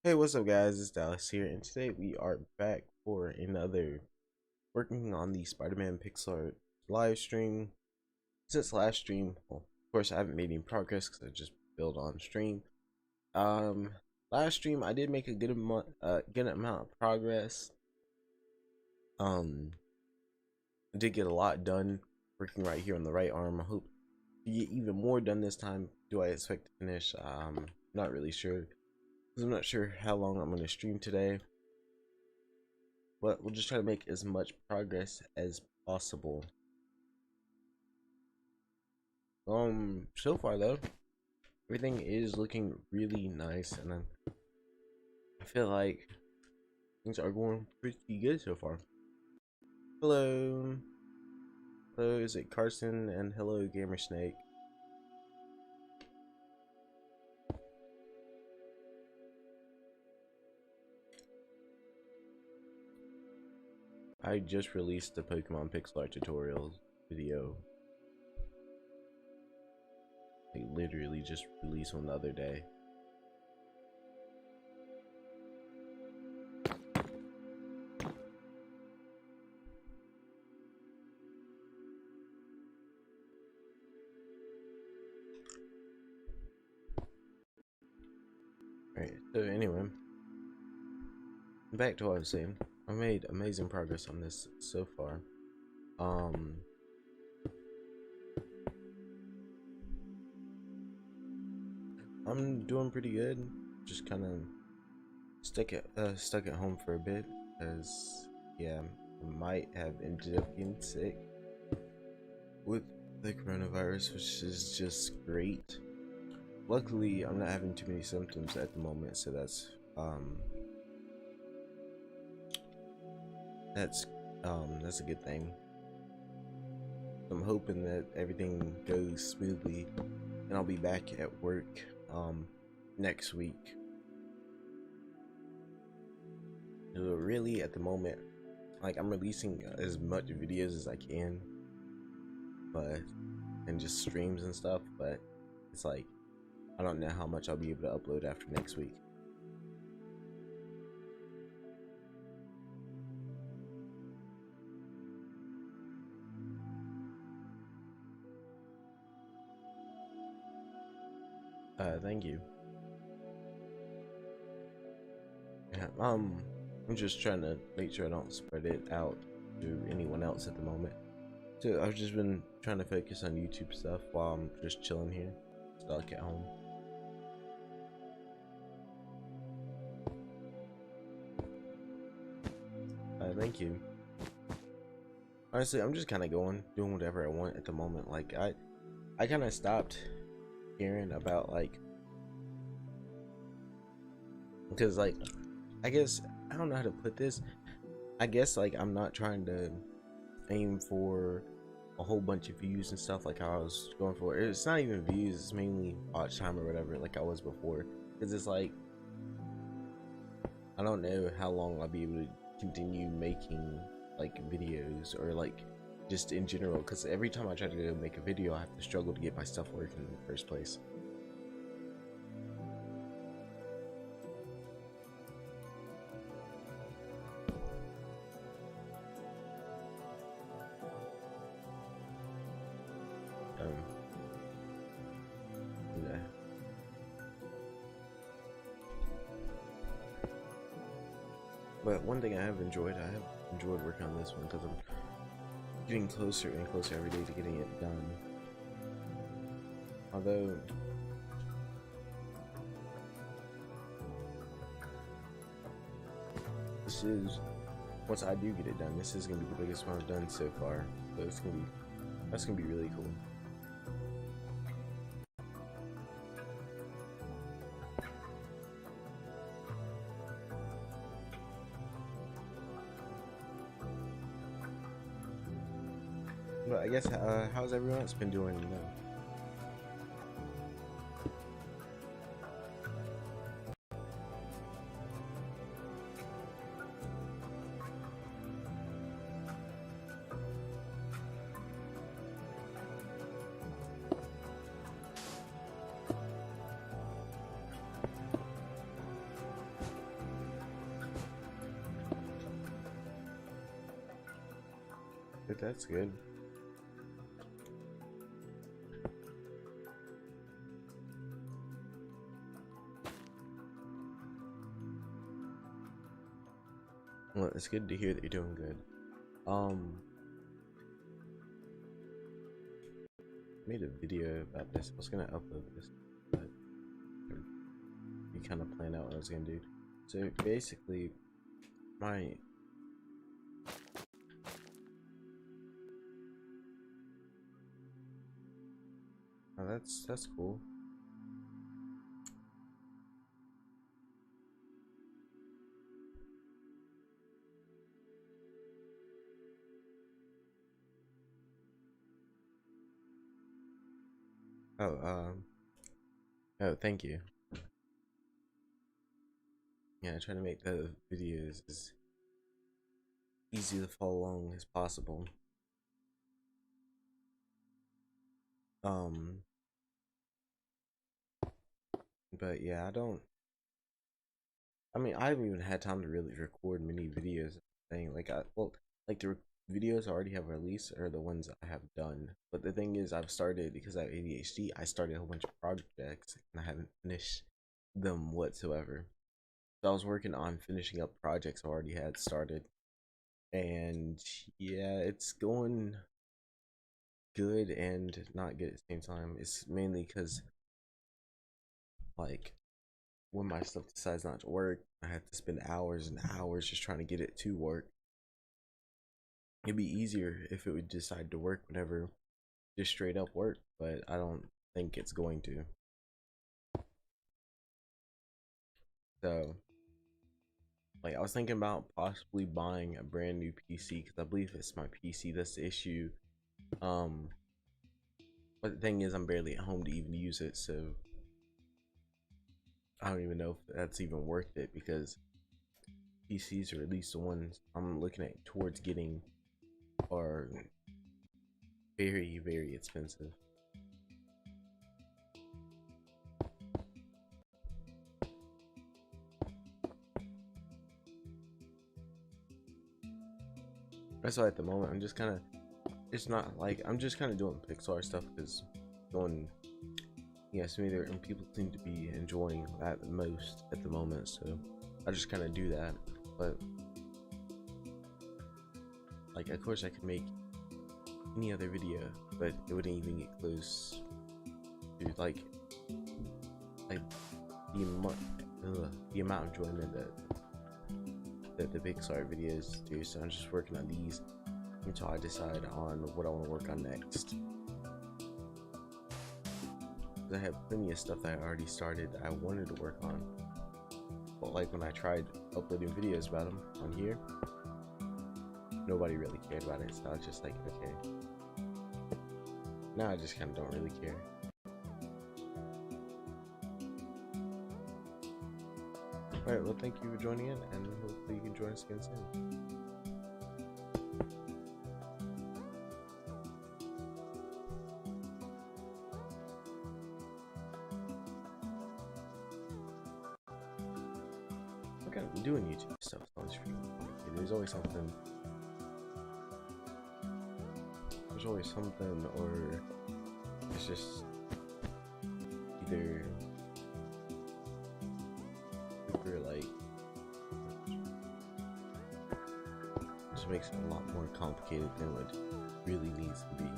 Hey, what's up, guys? It's Dallas here, and today we are back for another working on the Spiderman Pixel Art live stream. Since last stream, well, of course, I haven't made any progress because I just built on stream. Um, Last stream I did make a good amount of progress. I did get a lot done working right here on the right arm. I hope to get even more done this time. Do I expect to finish? Not really sure. 'Cause I'm not sure how long I'm gonna stream today. But we'll just try to make as much progress as possible. So far though, everything is looking really nice, and I feel like things are going pretty good so far. Hello, hello, is it Carson? And hello, Gamer Snake. I just released the Pokemon Pixel Art tutorial video. I literally just released one the other day. Alright, so anyway, back to what I was saying. I made amazing progress on this so far. I'm doing pretty good. Just kind of stuck at home for a bit, as yeah, I might have ended up getting sick with the coronavirus, which is just great. Luckily, I'm not having too many symptoms at the moment, so that's a good thing. I'm hoping that everything goes smoothly and I'll be back at work next week. So really, at the moment, like, I'm releasing as much videos as I can, and just streams and stuff, but it's like I don't know how much I'll be able to upload after next week. Thank you. Yeah, I'm just trying to make sure I don't spread it out to anyone else at the moment. So I've just been trying to focus on YouTube stuff while I'm just chilling here, stuck at home. Thank you. Honestly, I'm just kind of doing whatever I want at the moment. Like, I kind of stopped caring about, like, because, like, I guess I don't know how to put this. I guess, like, I'm not trying to aim for a whole bunch of views and stuff like how I was going for. It's not even views, it's mainly watch time or whatever, like I was before. Because it's like, I don't know how long I'll be able to continue making like videos, or like just in general, because every time I try to go make a video I have to struggle to get my stuff working in the first place. Yeah. But one thing I have enjoyed working on this one, because I'm getting closer and closer every day to getting it done. Although this is, once I do get it done, this is gonna be the biggest one I've done so far. So that's gonna be really cool. But I guess how's everyone else been doing? But that's good. Well, it's good to hear that you're doing good. Made a video about this. I was gonna upload this, but you kind of planned out what I was gonna do. So basically, my that's cool. Oh, oh, thank you. Yeah, I try to make the videos as easy to follow along as possible. Um, but yeah, I mean, I haven't even had time to really record many videos. Thing like like the videos I already have released are the ones I have done. But the thing is, I've started because I have ADHD. I started a whole bunch of projects and I haven't finished them whatsoever. So I was working on finishing up projects I already had started, and yeah, it's going good and not good at the same time. It's mainly because like when my stuff decides not to work, I have to spend hours and hours just trying to get it to work. It'd be easier if it would decide to work whenever just straight up work, but I don't think it's going to. So, like, I was thinking about possibly buying a brand new PC because I believe it's my PC that's the issue. Um, but the thing is, I'm barely at home to even use it, so I don't even know if that's even worth it because PCs, or at least the ones I'm looking at towards getting, are very, very expensive. That's why at the moment I'm just kind of, it's not like I'm just kind of doing pixel art stuff because doing, yeah, so either, and people seem to be enjoying that the most at the moment, so I just kind of do that. But like, of course I could make any other video, but it wouldn't even get close to like the amount of enjoyment that the pixel art videos do. So I'm just working on these until I decide on what I want to work on next. I have plenty of stuff that I already started that I wanted to work on, but like when I tried uploading videos about them on here, nobody really cared about it, so I was just like, okay. Now I just kind of don't really care. Alright, well, thank you for joining in, and hopefully you can join us again soon. I'm kind of doing YouTube stuff, it's always freaking. There's always something. There's always something, or it's just either super like, just makes it a lot more complicated than what it really needs to be.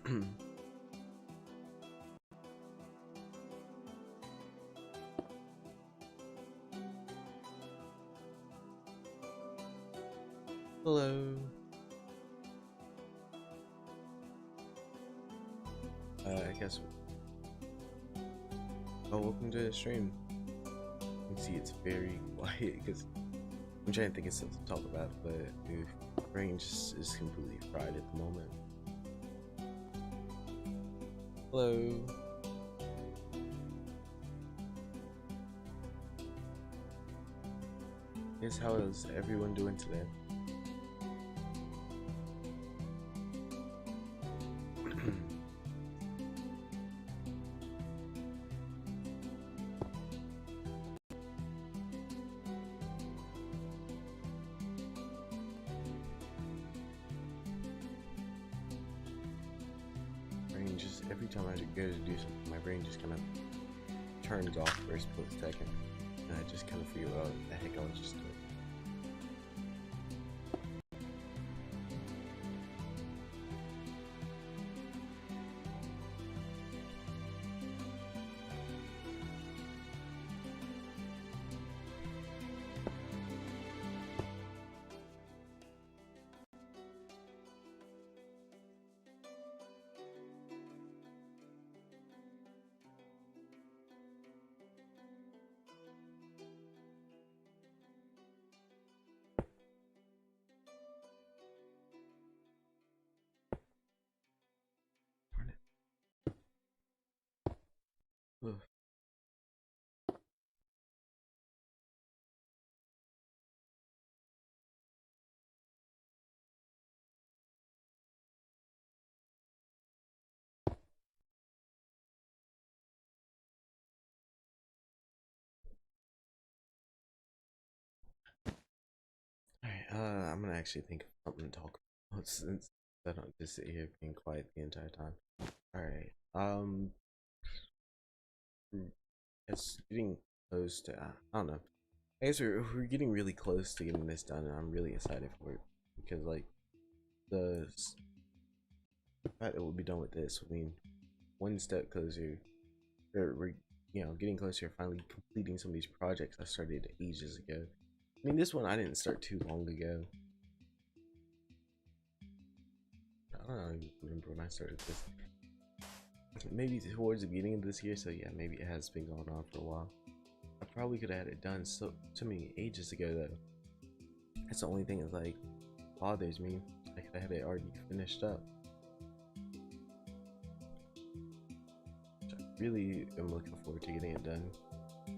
Hello. I guess. Oh, welcome to the stream. You can see it's very quiet because I'm trying to think of stuff to talk about, but dude, my brain just is completely fried at the moment. Hello. Yes, how is everyone doing today? Just every time I go to do something, my brain just kind of turns off for a split second, and I just kind of figure out what the heck I was just doing. Ugh. Alright, I'm gonna actually think of something to talk about since I don't just sit here being quiet the entire time. Alright, it's getting close to, I don't know. I guess we're getting really close to getting this done, and I'm really excited for it because, like, the fact that we'll be done with this will mean one step closer, or we're, getting closer to finally completing some of these projects I started ages ago. I mean, this one I didn't start too long ago. I don't even remember when I started this. Maybe towards the beginning of this year, so yeah, maybe it has been going on for a while. I probably could have had it done so many ages ago though. That's the only thing that like bothers me. I could have had it already finished up. So I really am looking forward to getting it done,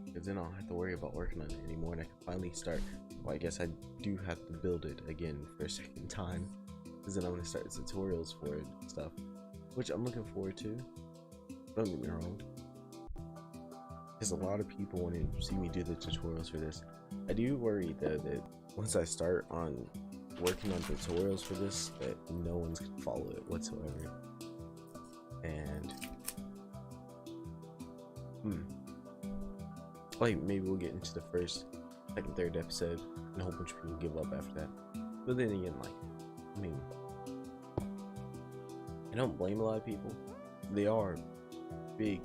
because then I don't have to worry about working on it anymore, and I can finally start. Well, I guess I do have to build it again for a second time, because then I'm gonna start tutorials for it and stuff, which I'm looking forward to. Don't get me wrong, because a lot of people want to see me do the tutorials for this. I do worry though that once I start on working on tutorials for this, that no one's gonna follow it whatsoever. And like maybe we'll get into the first, second, third episode, and a whole bunch of people give up after that. But then again, like, I mean, I don't blame a lot of people. They are big.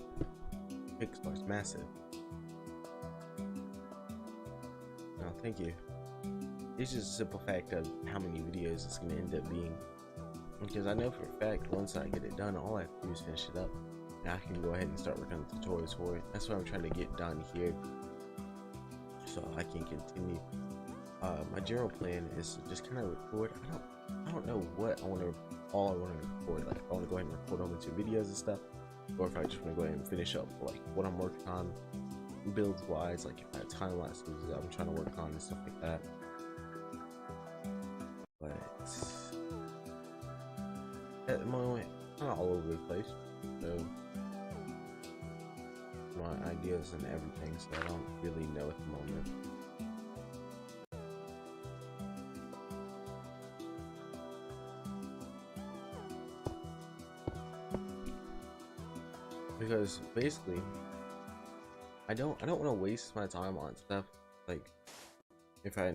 Pixel Art's massive. No, thank you. It's just a simple fact of how many videos it's gonna end up being. Because I know for a fact, once I get it done, all I have to do is finish it up. Now I can go ahead and start working on the tutorials for it. That's what I'm trying to get done here, so I can continue. My general plan is to just kind of record. I don't know what I want to. All I want to record, like if I want to go ahead and record all the 2 videos and stuff, or if I just want to go ahead and finish up like what I'm working on, builds wise, like if I have time lapses I'm trying to work on and stuff like that. But at the moment, kind of all over the place. So my ideas and everything, so I don't really know at the moment. Because basically, I don't want to waste my time on stuff like if I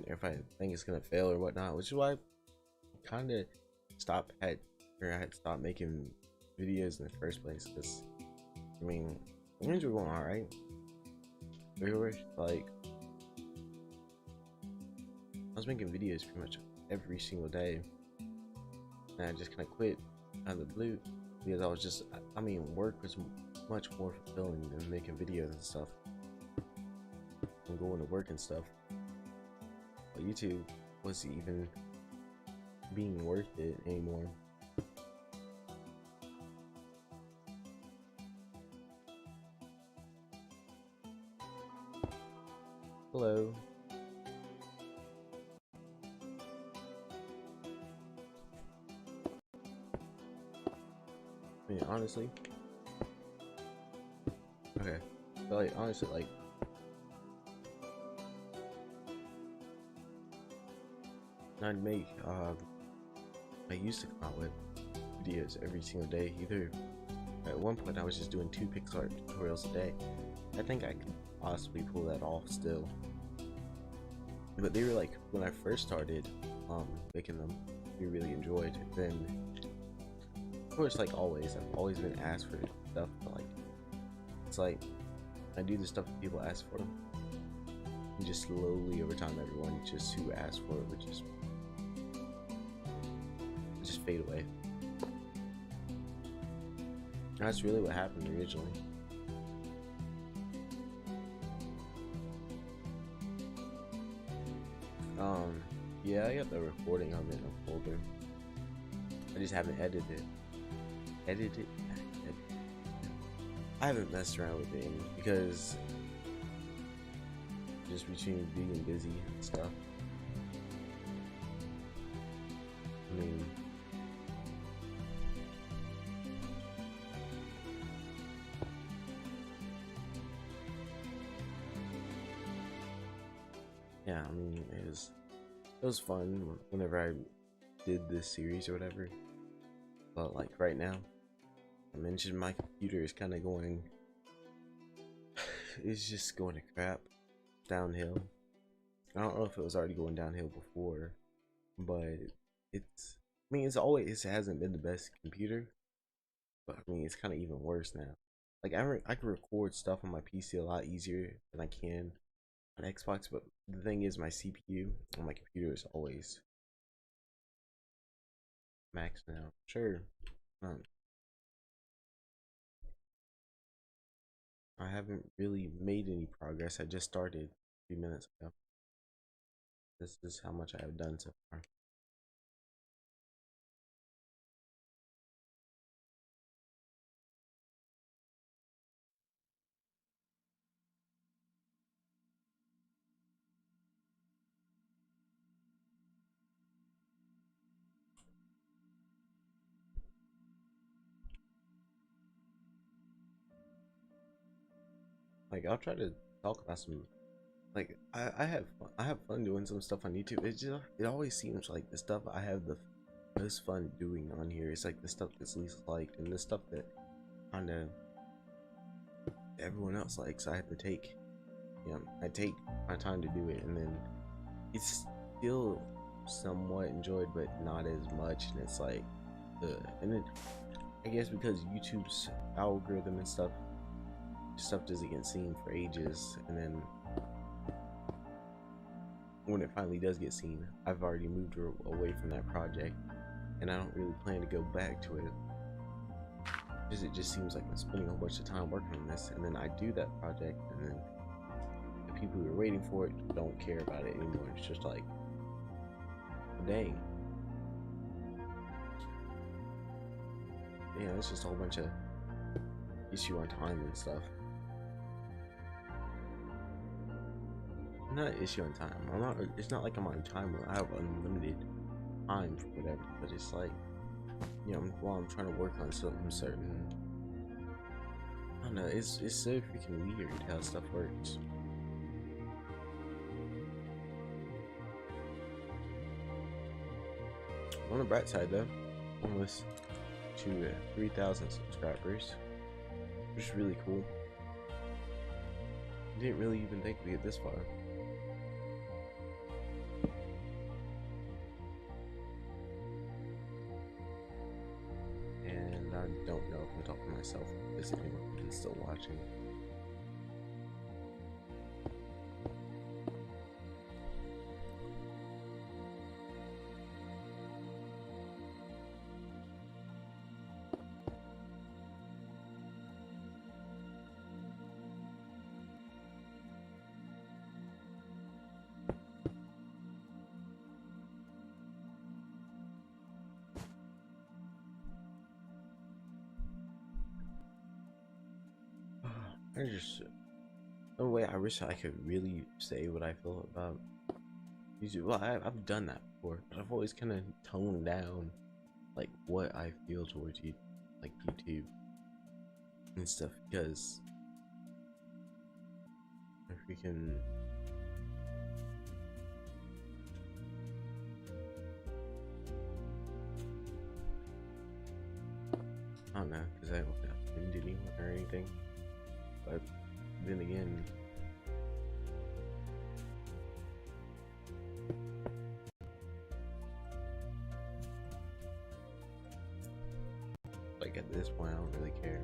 think it's gonna fail or whatnot, which is why I kind of I had stopped making videos in the first place, because I mean, things were going alright. We were like, I was making videos pretty much every single day, and I just kind of quit out of the blue because I was just, I mean, work was much more fulfilling than making videos and stuff, and going to work and stuff. But YouTube wasn't even being worth it anymore. Hello. I mean, honestly, okay, but like, honestly, like, I'd make, I used to come out with videos every single day. Either at one point I was just doing 2 pixel art tutorials a day. I think I could possibly pull that off still, but they were like, when I first started making them, we really enjoyed. Then of course, like always, I've always been asked for stuff, but like, it's like I do the stuff that people ask for, and just slowly over time, everyone just who asked for it would just fade away. That's really what happened originally. Yeah, I got the recording of it in a folder. I just haven't edited it. I haven't messed around with it because just between being busy and stuff. I mean, yeah, I mean, it was fun whenever I did this series or whatever, but like right now, I mentioned my computer is kind of going, it's just going to crap, downhill. I don't know if it was already going downhill before, but it's, I mean, it hasn't been the best computer, but I mean, it's kind of even worse now. Like I can record stuff on my PC a lot easier than I can on Xbox, but the thing is, my CPU on my computer is always maxed out. Sure. I haven't really made any progress. I just started a few minutes ago. This is how much I have done so far. Like, I'll try to talk about some, like, I have fun doing some stuff on YouTube. It always seems like the stuff I have the most fun doing on here is like the stuff that's least liked, and the stuff that kind of everyone else likes. I have to take, I take my time to do it, and then it's still somewhat enjoyed, but not as much. And it's like, and then I guess because YouTube's algorithm and stuff doesn't get seen for ages, and then when it finally does get seen, I've already moved away from that project, and I don't really plan to go back to it, because it just seems like I'm spending a whole bunch of time working on this, and then I do that project, and then the people who are waiting for it don't care about it anymore. It's just like, dang. Yeah, it's just a whole bunch of issue on time and stuff. Not issue on time. It's not like I'm on time where I have unlimited time for whatever, but it's like, while I'm trying to work on something certain, I don't know, it's so freaking weird how stuff works. On the bright side though, almost to 3,000 subscribers, which is really cool. I didn't really even think we'd get this far. And I don't know I'm talking to myself. Is anyone still watching? I just, no way. I wish I could really say what I feel about YouTube. Well, I've done that before, but I've always kind of toned down like what I feel towards you, like YouTube and stuff, because if we can, I don't know, because I don't offend anyone or anything, but then again, like at this point, I don't really care.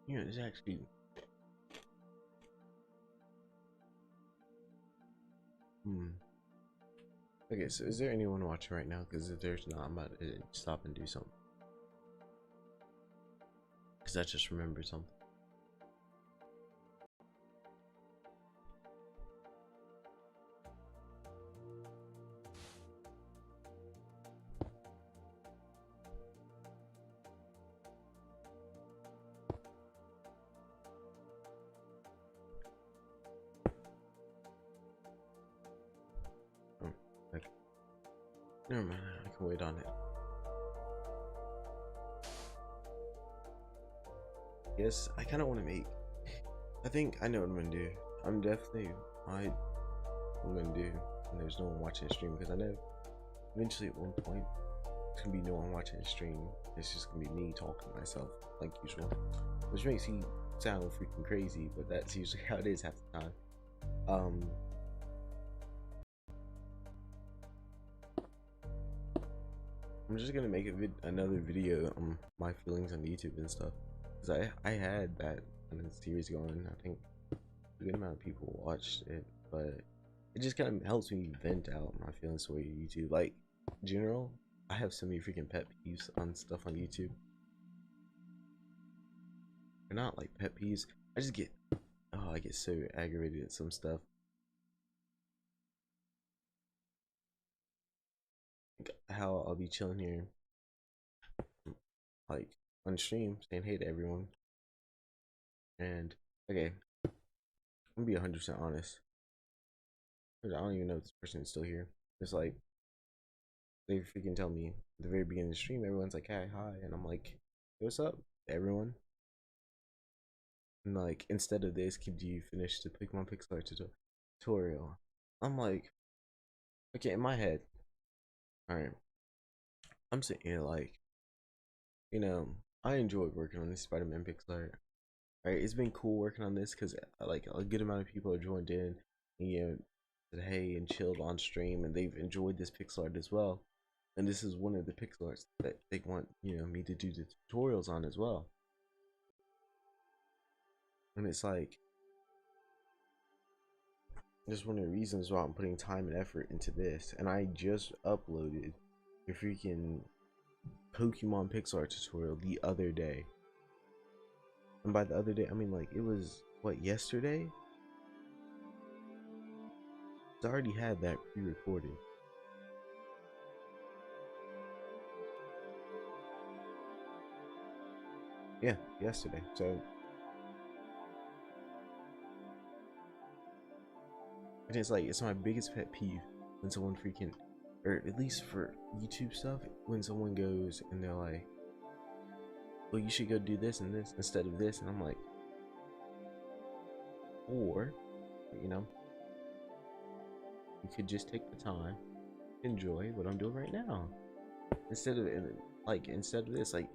You know, it's actually, okay, so is there anyone watching right now? Because if there's not, I'm about to stop and do something. Because I just remembered something. Oh, okay. Never mind, I can wait on it. Yes, I kind of want to make. I think I know what I'm gonna do. I'm definitely. I'm gonna do. And there's no one watching the stream, because I know eventually at one point it's gonna be no one watching the stream. It's just gonna be me talking to myself like usual, which makes me sound freaking crazy, but that's usually how it is half the time. I'm just gonna make another video on my feelings on YouTube and stuff, because I had that kind of series going. I think a good amount of people watched it, but it just kind of helps me vent out my feelings towards YouTube. Like, in general, I have so many freaking pet peeves on stuff on YouTube. They're not like pet peeves. I just get, oh, I get so aggravated at some stuff. Like how I'll be chilling here, like on stream, saying hey to everyone. And okay, I'm gonna be 100% honest, because I don't even know if this person is still here. It's like they freaking tell me at the very beginning of the stream, everyone's like, "Hey, hi," and I'm like, hey, "What's up, everyone?" And like, instead of this, could you finish the Pokemon Pixel Art tutorial? I'm like, okay, in my head, all right, I'm sitting here like, you know, I enjoyed working on this Spiderman Pixel Art. Right, it's been cool working on this because like a good amount of people have joined in and, you know, said hey and chilled on stream, and they've enjoyed this pixel art as well. And this is one of the pixel arts that they want, you know, me to do the tutorials on as well. And it's like, this is one of the reasons why I'm putting time and effort into this. And I just uploaded the freaking Pokemon pixel art tutorial the other day. And by the other day, I mean like it was, what, yesterday? I already had that pre-recorded. Yeah, yesterday. So And it's like, it's my biggest pet peeve when someone freaking, or at least for YouTube stuff, when someone goes and they're like, well, you should go do this and this instead of this, and I'm like, or, you know, you could just take the time, enjoy what I'm doing right now, instead of this. Like,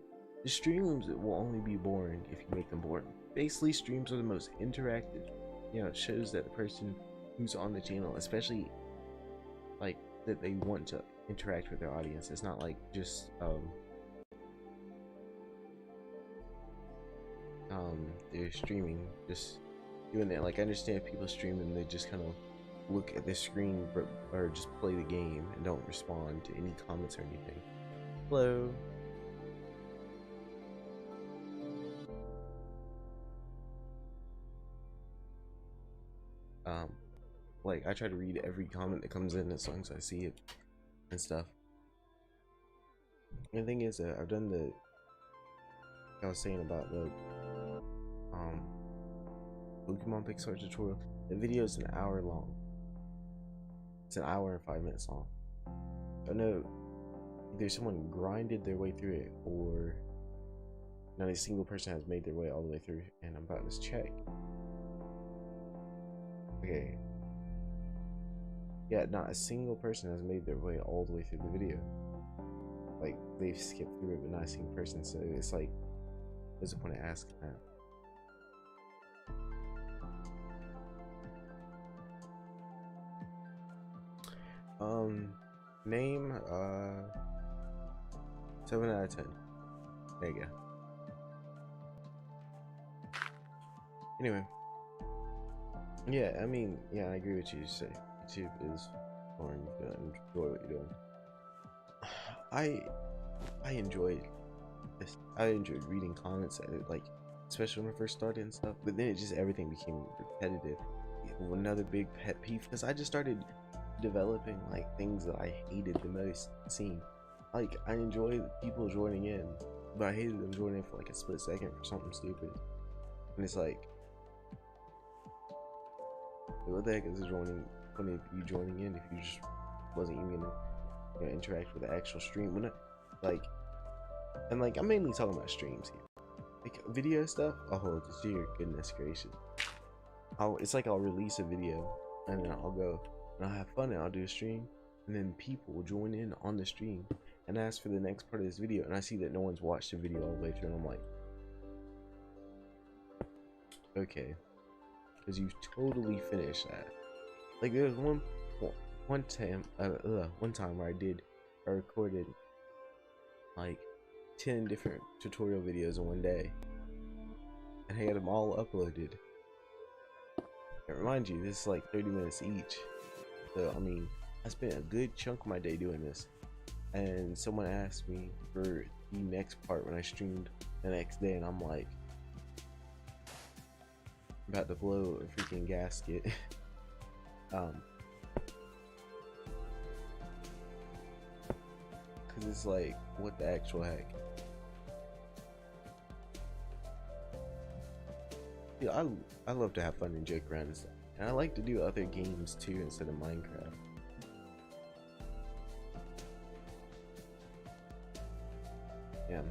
the streams will only be boring if you make them boring. Basically, streams are the most interactive. You know, it shows that the person who's on the channel, especially like that they want to interact with their audience. It's not like just they're streaming, just doing that. Like, I understand people stream and they just kind of look at the screen or just play the game and don't respond to any comments or anything. Hello. Like, I try to read every comment that comes in as long as I see it and stuff. And the thing is, I've done like I was saying about the Pokemon Pixel Art tutorial. The video is an hour long. It's an hour and 5 minutes long. I know either someone grinded their way through it, or not a single person has made their way all the way through. And I'm about to check. Okay. Yeah, not a single person has made their way all the way through the video. Like, they've skipped through it, but not a single person. So it's like, what's the point of asking that? Name 7 out of 10. There you go. Anyway, yeah, I mean, yeah, I agree with you. Say YouTube is boring. You gotta enjoy what you're doing. I enjoyed this. I enjoyed reading comments, like, especially when I first started and stuff. But then it just, everything became repetitive. Another big pet peeve, because I just started developing like things that I hated the most seeing. Like, I enjoy people joining in, but I hated them joining in for like a split second for something stupid. And it's like, what the heck is joining? Funny, you joining in if you just wasn't even gonna, you know, interact with the actual stream. When like, and like, I'm mainly talking about streams here. Like, video stuff, oh dear goodness gracious. It's like I'll release a video and then I'll go and I'll have fun and I'll do a stream, and then people will join in on the stream and ask for the next part of this video, and I see that no one's watched the video all the way through, and I'm like, okay, because you've totally finished that. Like, there was one time where I recorded like 10 different tutorial videos in one day, and I had them all uploaded. And remind you, this is like 30 minutes each. So, I mean, I spent a good chunk of my day doing this. And someone asked me for the next part when I streamed the next day, and I'm like, about to blow a freaking gasket. Cause it's like, what the actual heck? Yeah, I love to have fun and joke around and stuff. And I like to do other games too instead of Minecraft. Yeah.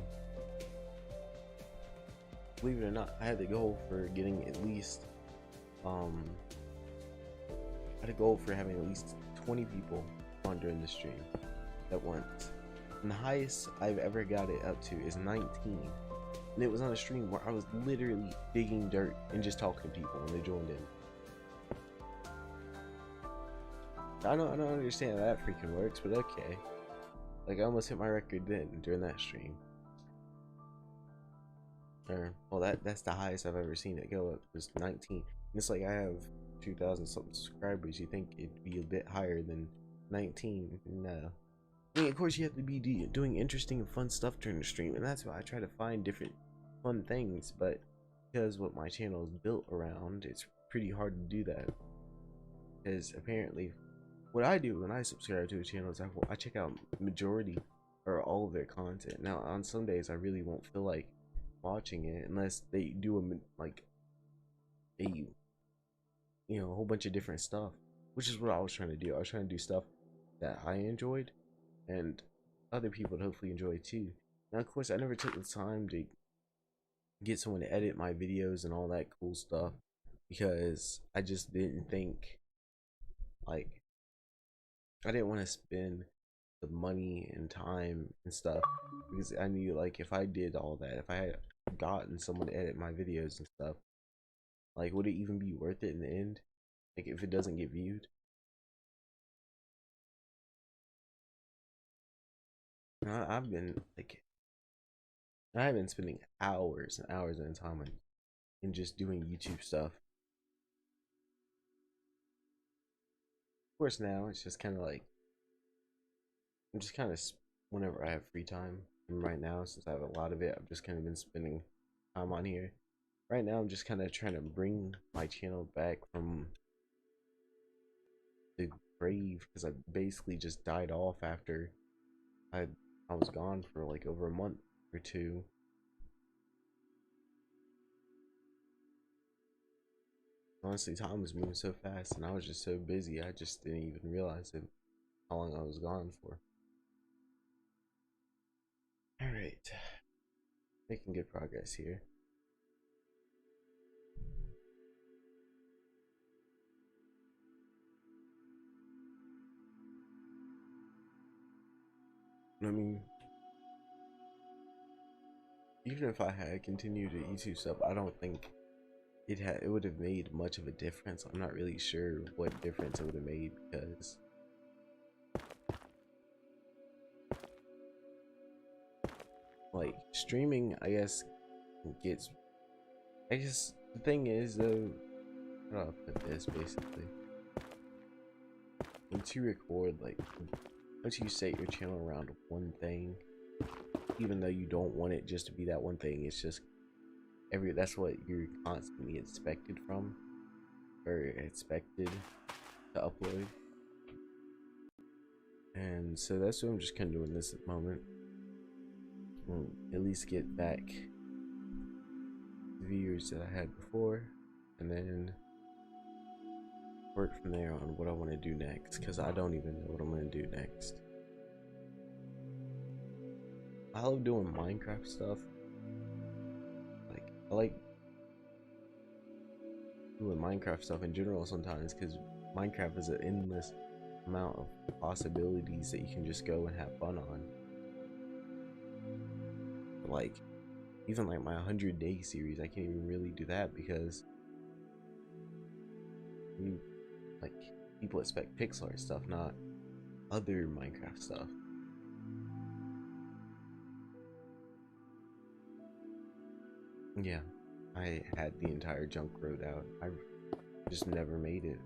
Believe it or not, I had the goal for getting at least, I had a goal for having at least 20 people on during the stream at once. And the highest I've ever got it up to is 19. And it was on a stream where I was literally digging dirt and just talking to people when they joined in. I don't understand how that freaking works, but okay. Like, I almost hit my record then during that stream. Or, well, that's the highest I've ever seen it go up, was 19. And it's like, I have 2,000 something subscribers. You think it'd be a bit higher than 19? No. I mean, of course, you have to be doing interesting and fun stuff during the stream, and that's why I try to find different fun things. But because what my channel is built around, it's pretty hard to do that. Because apparently, what I do when I subscribe to a channel is I check out majority or all of their content. Now, on some days, I really won't feel like watching it unless they do a whole bunch of different stuff. which is what I was trying to do. I was trying to do stuff that I enjoyed and other people would hopefully enjoy too. Now, of course, I never took the time to get someone to edit my videos and all that cool stuff because I just didn't think, like, I didn't want to spend the money and time and stuff because I knew, like, if I did all that, if I had gotten someone to edit my videos and stuff, like, would it even be worth it in the end? Like, if it doesn't get viewed? I've been like, I've been spending hours and hours at a time in just doing YouTube stuff. Of course, now it's just kind of like I'm just kind of whenever I have free time. And right now, since I have a lot of it, I've just kind of been spending time on here. Right now, I'm just kind of trying to bring my channel back from the grave because I basically just died off after I I was gone for like over a month or two. Honestly, time was moving so fast, and I was just so busy. I just didn't even realize it, how long I was gone for. All right, making good progress here. I mean, even if I had continued to YouTube stuff, I don't think it would have made much of a difference. I'm not really sure what difference it would have made because like streaming, I guess gets. I guess the thing is though, how do I put this basically? Once you record, like once you set your channel around one thing, even though you don't want it just to be that one thing, it's just that's what you're constantly expected from or expected to upload. And so that's what I'm just kind of doing this at the moment. At least get back the viewers that I had before, and then work from there on what I want to do next, because I don't even know what I'm going to do next. I love doing Minecraft stuff. Like, I like doing Minecraft stuff in general sometimes, because Minecraft is an endless amount of possibilities that you can just go and have fun on. Like, even like my 100-day series, I can't even really do that because like people expect pixel art stuff, not other Minecraft stuff. Yeah, I had the entire junk road out. I just never made it.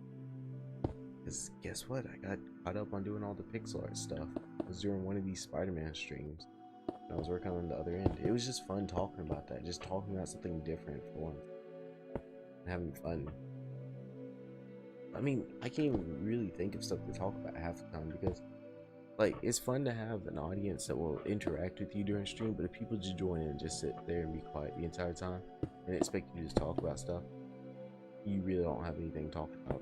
Cause guess what? I got caught up on doing all the pixel art stuff. I was doing one of these Spider-Man streams. And I was working on the other end. It was just fun talking about that. Just talking about something different for once. And having fun. I mean, I can't even really think of stuff to talk about half the time because, like, it's fun to have an audience that will interact with you during stream, but if people just join in and just sit there and be quiet the entire time and expect you to just talk about stuff, you really don't have anything to talk about.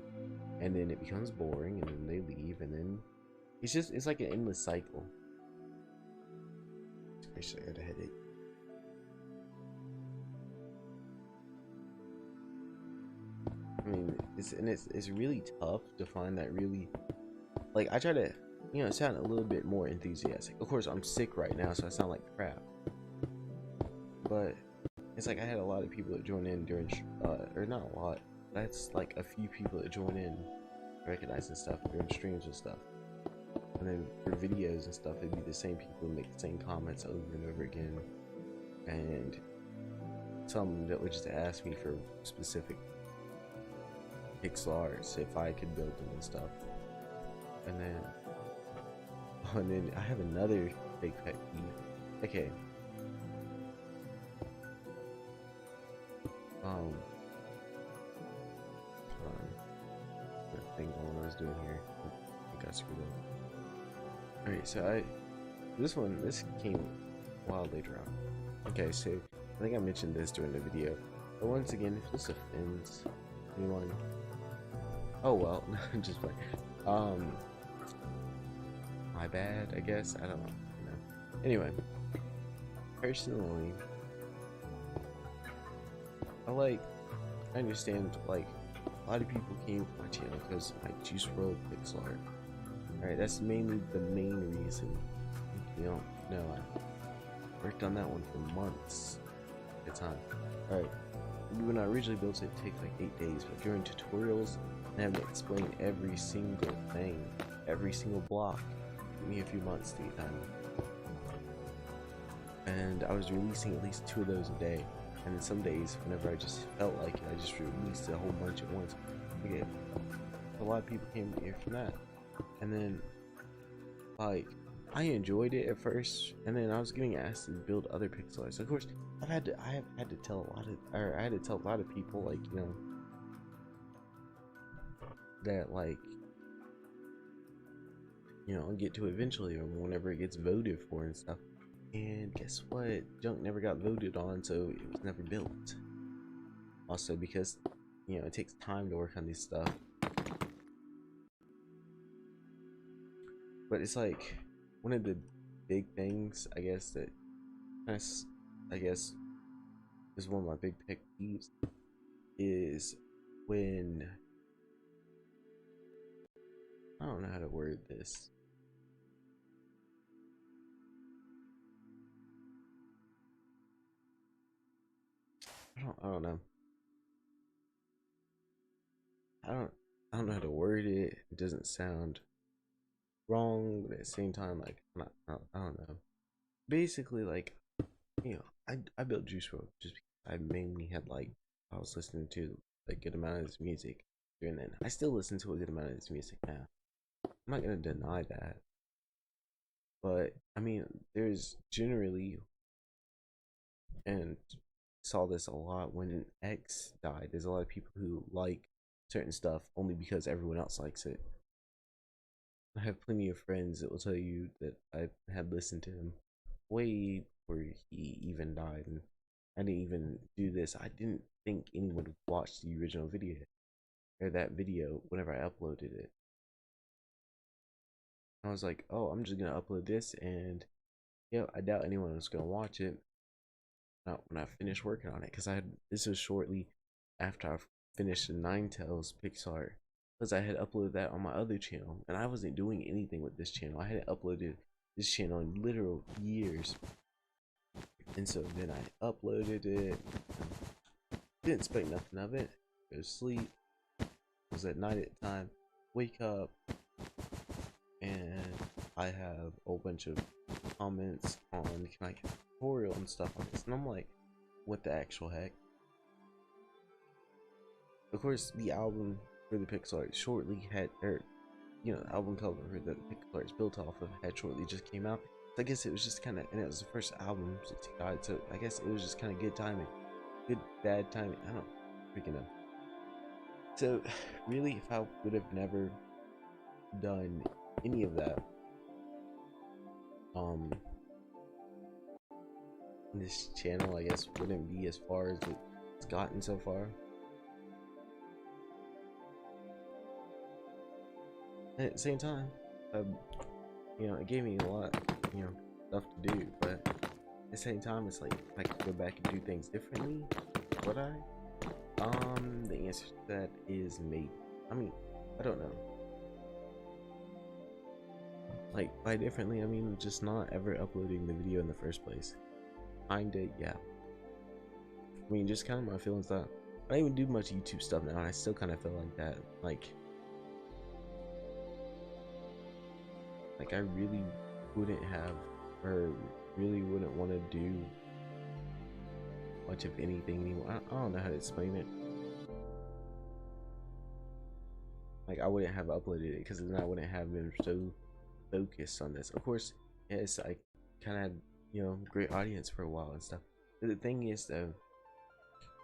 And then it becomes boring, and then they leave, and then it's like an endless cycle. Actually, I got a headache. I mean, it's really tough to find that really, like, I try to, sound a little bit more enthusiastic. Of course, I'm sick right now, so I sound like crap. But it's like I had a lot of people that join in during, or not a lot. That's like a few people that join in, recognizing stuff during streams and stuff. And then for videos and stuff, it'd be the same people who make the same comments over and over again. And some that would just ask me for specific pixel arts if I could build them and stuff. And then I have another big pet peeve. Okay. That thing going I was doing here. I got screwed up. Alright, so this came a while later on. Okay, so I think I mentioned this during the video. But once again, if this offends anyone, Oh well, just like, um, my bad, I guess. I don't know. You know. Anyway, personally, I understand like a lot of people came to my channel because I Juice World Pixel Art. Alright, that's mainly the main reason. You don't know, I worked on that one for months at a time. Alright, when I originally built it, it took like 8 days, but during tutorials, I had to explain every single thing, every single block. It took me a few months to get done. And I was releasing at least 2 of those a day. And then some days, whenever I just felt like it, I just released a whole bunch at once. Again, a lot of people came here from that. And then, like, I enjoyed it at first, and then I was getting asked to build other pixel arts. Of course, I have had to tell a lot of people, like, you know, that, like, you know, I'll get to eventually, or whenever it gets voted for and stuff. And guess what? Junk never got voted on, so it was never built. Also, because, you know, it takes time to work on this stuff. But it's like one of the big things, I guess, that I guess is one of my big pet peeves is when, I don't know how to word this. I don't know. I don't know how to word it. It doesn't sound wrong, but at the same time, like, I don't know. Basically, like, you know, I built Juice WRLD just because I mainly had, like, I was listening to a good amount of his music during then. I still listen to a good amount of his music now. I'm not gonna deny that. But I mean, there's generally, and saw this a lot when X died. There's a lot of people who like certain stuff only because everyone else likes it. I have plenty of friends that will tell you that I had listened to him way before he even died, and I didn't even do this. I didn't think anyone would watch the original video or that video whenever I uploaded it. I was like, oh, I'm just gonna upload this, and yeah, I doubt anyone was gonna watch it. Not when I finished working on it, because I had, this was shortly after I finished the Ninetales Pixel Art, because I had uploaded that on my other channel, and I wasn't doing anything with this channel. I hadn't uploaded this channel in literal years, and so then I uploaded it. Didn't expect nothing of it. Go to sleep. It was at night at the time. Wake up, and I have a whole bunch of comments on like tutorial and stuff like this, and I'm like, what the actual heck? Of course, the album for the pixel art shortly had, or you know, the album cover that the pixel art is built off of had shortly just came out. So I guess it was just kind of, and it was the first album since he died, so I guess it was just kind of good timing, good bad timing. I don't freaking know. So really, if I would have never done any of that, this channel, I guess, wouldn't be as far as it's gotten so far. And at the same time, you know, it gave me a lot, you know, stuff to do, but at the same time, it's like, if I could go back and do things differently, would I? The answer to that is maybe. I mean, I don't know. Like, by differently, I mean just not ever uploading the video in the first place. Kinda, yeah. I mean, just kind of my feelings that I don't even do much YouTube stuff now, and I still kind of feel like that. Like I really wouldn't have, or really wouldn't want to do much of anything anymore. I don't know how to explain it. Like, I wouldn't have uploaded it because then I wouldn't have been so focused on this. Of course, yes, I kind of had, you know, great audience for a while and stuff. But the thing is, though,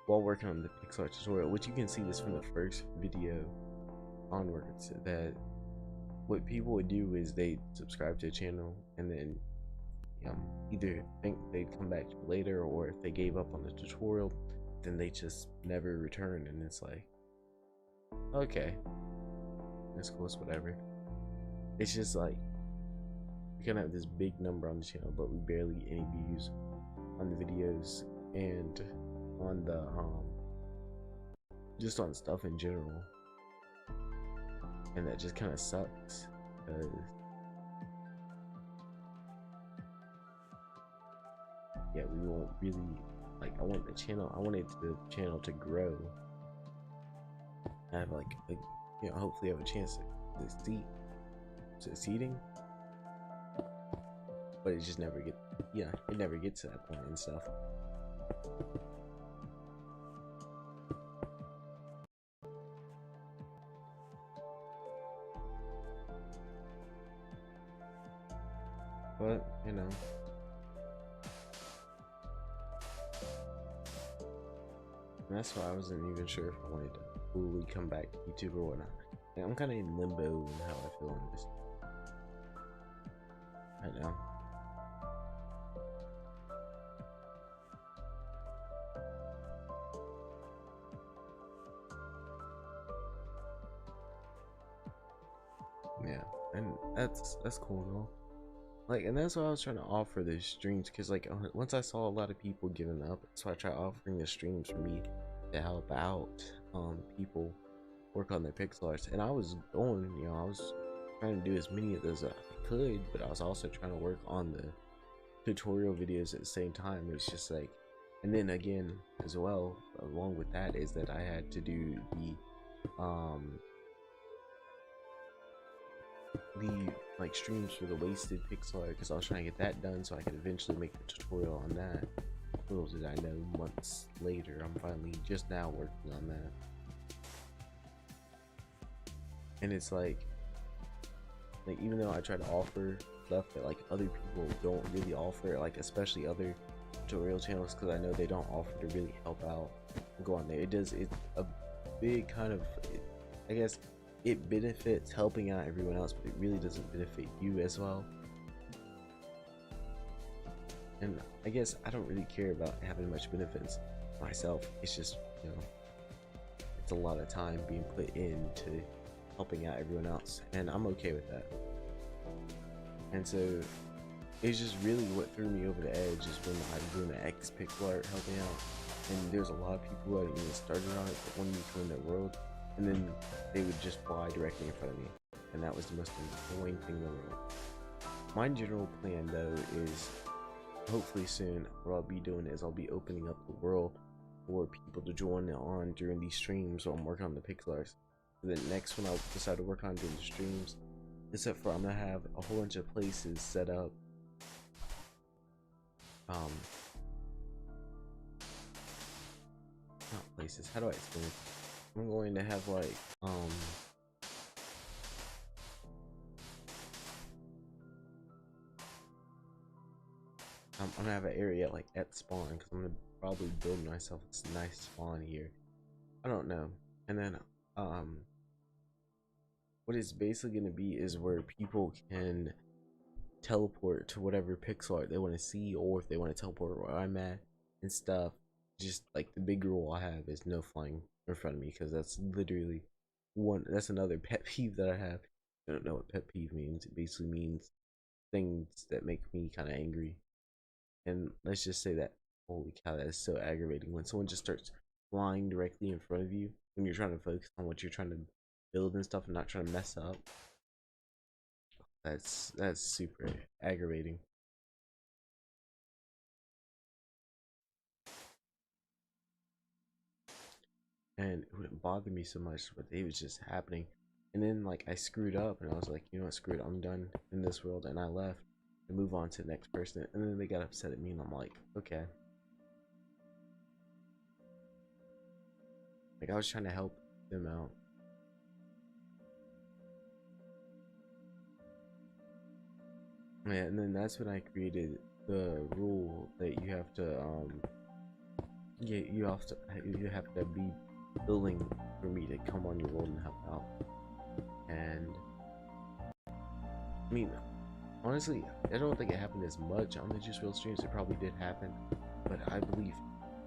while working on the pixel art tutorial, which you can see this from the first video onwards, that what people would do is they subscribe to a channel and then either think they'd come back later, or if they gave up on the tutorial, then they just never return. And it's like, okay, it's cool, it's whatever. It's just like we kind of have this big number on the channel, but we barely get any views on the videos and on the just on stuff in general, and that just kind of sucks because yeah, we won't really like. I wanted the channel to grow. I have like a, you know, hopefully have a chance to succeeding, but it just never get, yeah, it never gets to that point and stuff. But you know, and that's why I wasn't even sure if I wanted to fully come back to YouTube or whatnot. And I'm kind of in limbo in how I feel on this right now. Yeah, and that's cool and all. Like, and that's why I was trying to offer the streams, because like once I saw a lot of people giving up, so I tried offering the streams for me to help out people work on their pixel arts. And I was going, you know, I was trying to do as many of those as I could, but I was also trying to work on the tutorial videos at the same time. It's just like, and then again as well, along with that, is that I had to do the like streams for the wasted pixel art, because I was trying to get that done so I could eventually make the tutorial on that. Little did I know, months later, I'm finally just now working on that. And it's like even though I try to offer stuff that like other people don't really offer, like especially other tutorial channels, because I know they don't offer to really help out and go on there. It's a big kind of, I guess it benefits helping out everyone else, but it really doesn't benefit you as well. And I guess I don't really care about having much benefits myself. It's just, you know, it's a lot of time being put into helping out everyone else, and I'm okay with that. And so it's just really what threw me over the edge is when I'm doing the X pixel art helping out, and there's a lot of people who hadn't even started on it but wanted me to come in their world, and then they would just fly directly in front of me, and that was the most annoying thing in the world. My general plan though is, hopefully soon, what I'll be doing is I'll be opening up the world for people to join on during these streams while I'm working on the pixel arts. And then next, when I'll decide to work on doing the streams, except for I'm gonna have a whole bunch of places set up. Not places, how do I explain it? I'm going to have like I'm gonna have an area like at spawn, because I'm gonna probably build myself this nice spawn here. I don't know. And then what it's basically gonna be is where people can teleport to whatever pixel art they want to see, or if they want to teleport where I'm at and stuff. Just like the big rule I have is no flying in front of me, because that's literally that's another pet peeve that I have. I don't know what pet peeve means. It basically means things that make me kind of angry. And let's just say that, holy cow, that is so aggravating when someone just starts flying directly in front of you when you're trying to focus on what you're trying to build and stuff and not trying to mess up. That's super aggravating. And it wouldn't bother me so much, but it was just happening. And then like I screwed up, and I was like, you know what, screw it, I'm done in this world, and I left and move on to the next person. And then they got upset at me, and I'm like, okay. Like, I was trying to help them out. Yeah, and then that's when I created the rule that you have to you have to be willing for me to come on your world and help out. And I mean, honestly, I don't think it happened as much on the Just Real streams. It probably did happen, but I believe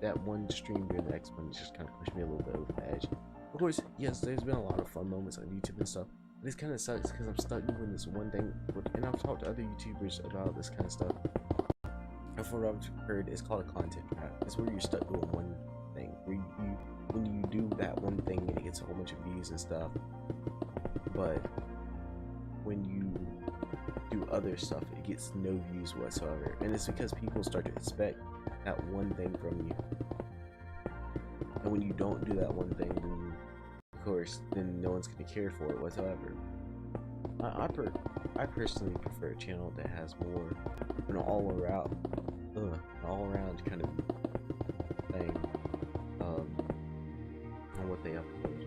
that one stream during the X one just kind of pushed me a little bit over the edge. Of course, yes, there's been a lot of fun moments on YouTube and stuff, This kind of sucks because I'm stuck doing this one thing, and I've talked to other YouTubers about this kind of stuff. And from what I've heard, it's called a content trap. It's where you're stuck doing one thing. Where when you do that one thing and it gets a whole bunch of views and stuff, but when you do other stuff, it gets no views whatsoever. And it's because people start to expect that one thing from you. And when you don't do that one thing, then of course, then no one's gonna care for it whatsoever. I personally prefer a channel that has more an all around kind of thing on what they upload.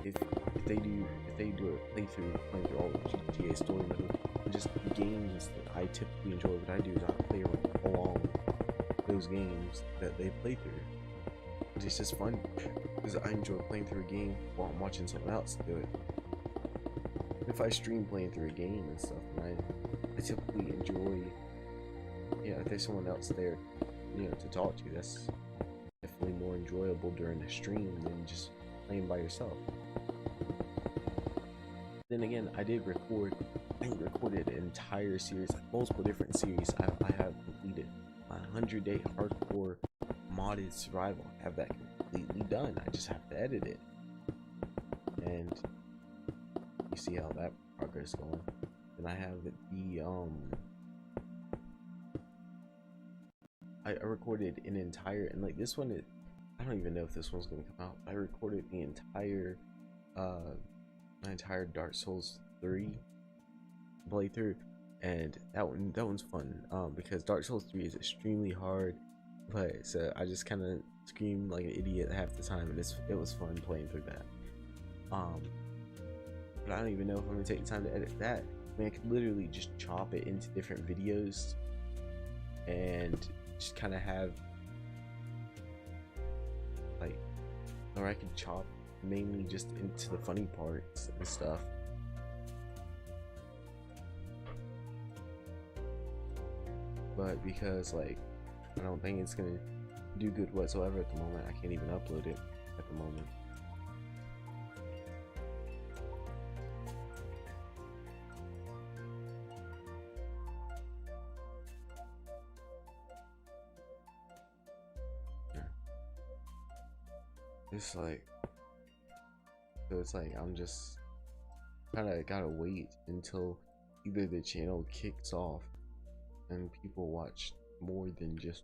If they do a playthrough playing through all the GTA story mode, and just games that I typically enjoy, what I do is I play along those games that they play through. It's just fun because I enjoy playing through a game while I'm watching someone else do it. If I stream playing through a game and stuff, and I typically enjoy, if there's someone else there, to talk to, that's definitely more enjoyable during the stream than just playing by yourself. Then again, I recorded an entire series, like multiple different series. I have completed my 100-day hardcore modded survival. I have that completely done. I just have to edit it, and you see how that progress is going. And I have the I recorded an entire, and like this one, I don't even know if this one's gonna come out. I recorded the entire my entire Dark Souls 3 playthrough, and that one's fun because Dark Souls 3 is extremely hard. But so I just kind of screamed like an idiot half the time, and it was fun playing through that. But I don't even know if I'm gonna take the time to edit that. I mean, I could literally just chop it into different videos and just kind of have like, or I could chop mainly just into the funny parts and stuff. But because like I don't think it's gonna do good whatsoever at the moment, I can't even upload it at the moment. It's like, so it's like I'm just kind of gotta wait until either the channel kicks off and people watch more than just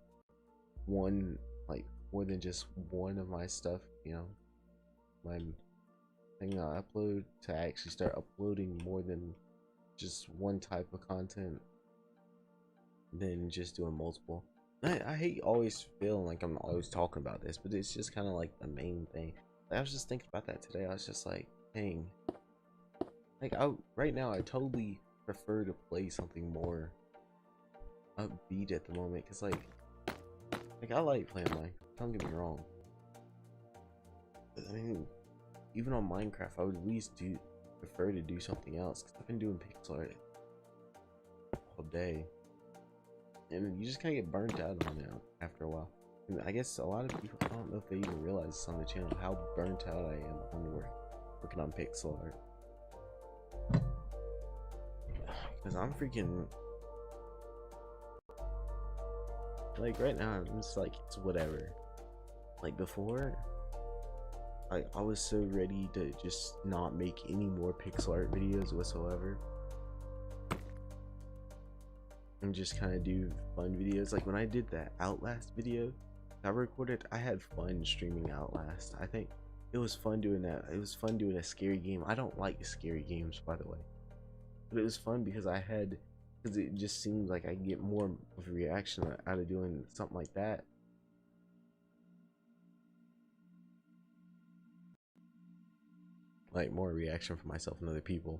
one, like more than just one of my stuff, my thing I upload, to actually start uploading more than just one type of content, than just doing multiple. I hate always feeling like I'm always talking about this, but it's just kind of like the main thing. Like, I was just thinking about that today. I was just like, dang, like right now I totally prefer to play something more upbeat at the moment, because like I like playing Minecraft, don't get me wrong, but I mean, even on Minecraft I would at least prefer to do something else, because I've been doing pixel art all day, and you just kind of get burnt out on it after a while. And I guess a lot of people, I don't know if they even realize this on the channel, how burnt out I am when we're working on pixel art, because I'm freaking, like right now I'm just like, it's whatever. Like before, I was so ready to just not make any more pixel art videos whatsoever and just kind of do fun videos. Like when I did that Outlast video I recorded, I had fun streaming Outlast. I think it was fun doing that. It was fun doing a scary game. I don't like scary games, by the way, but it was fun because because it just seems like I get more of a reaction out of doing something like that. Like more reaction from myself and other people.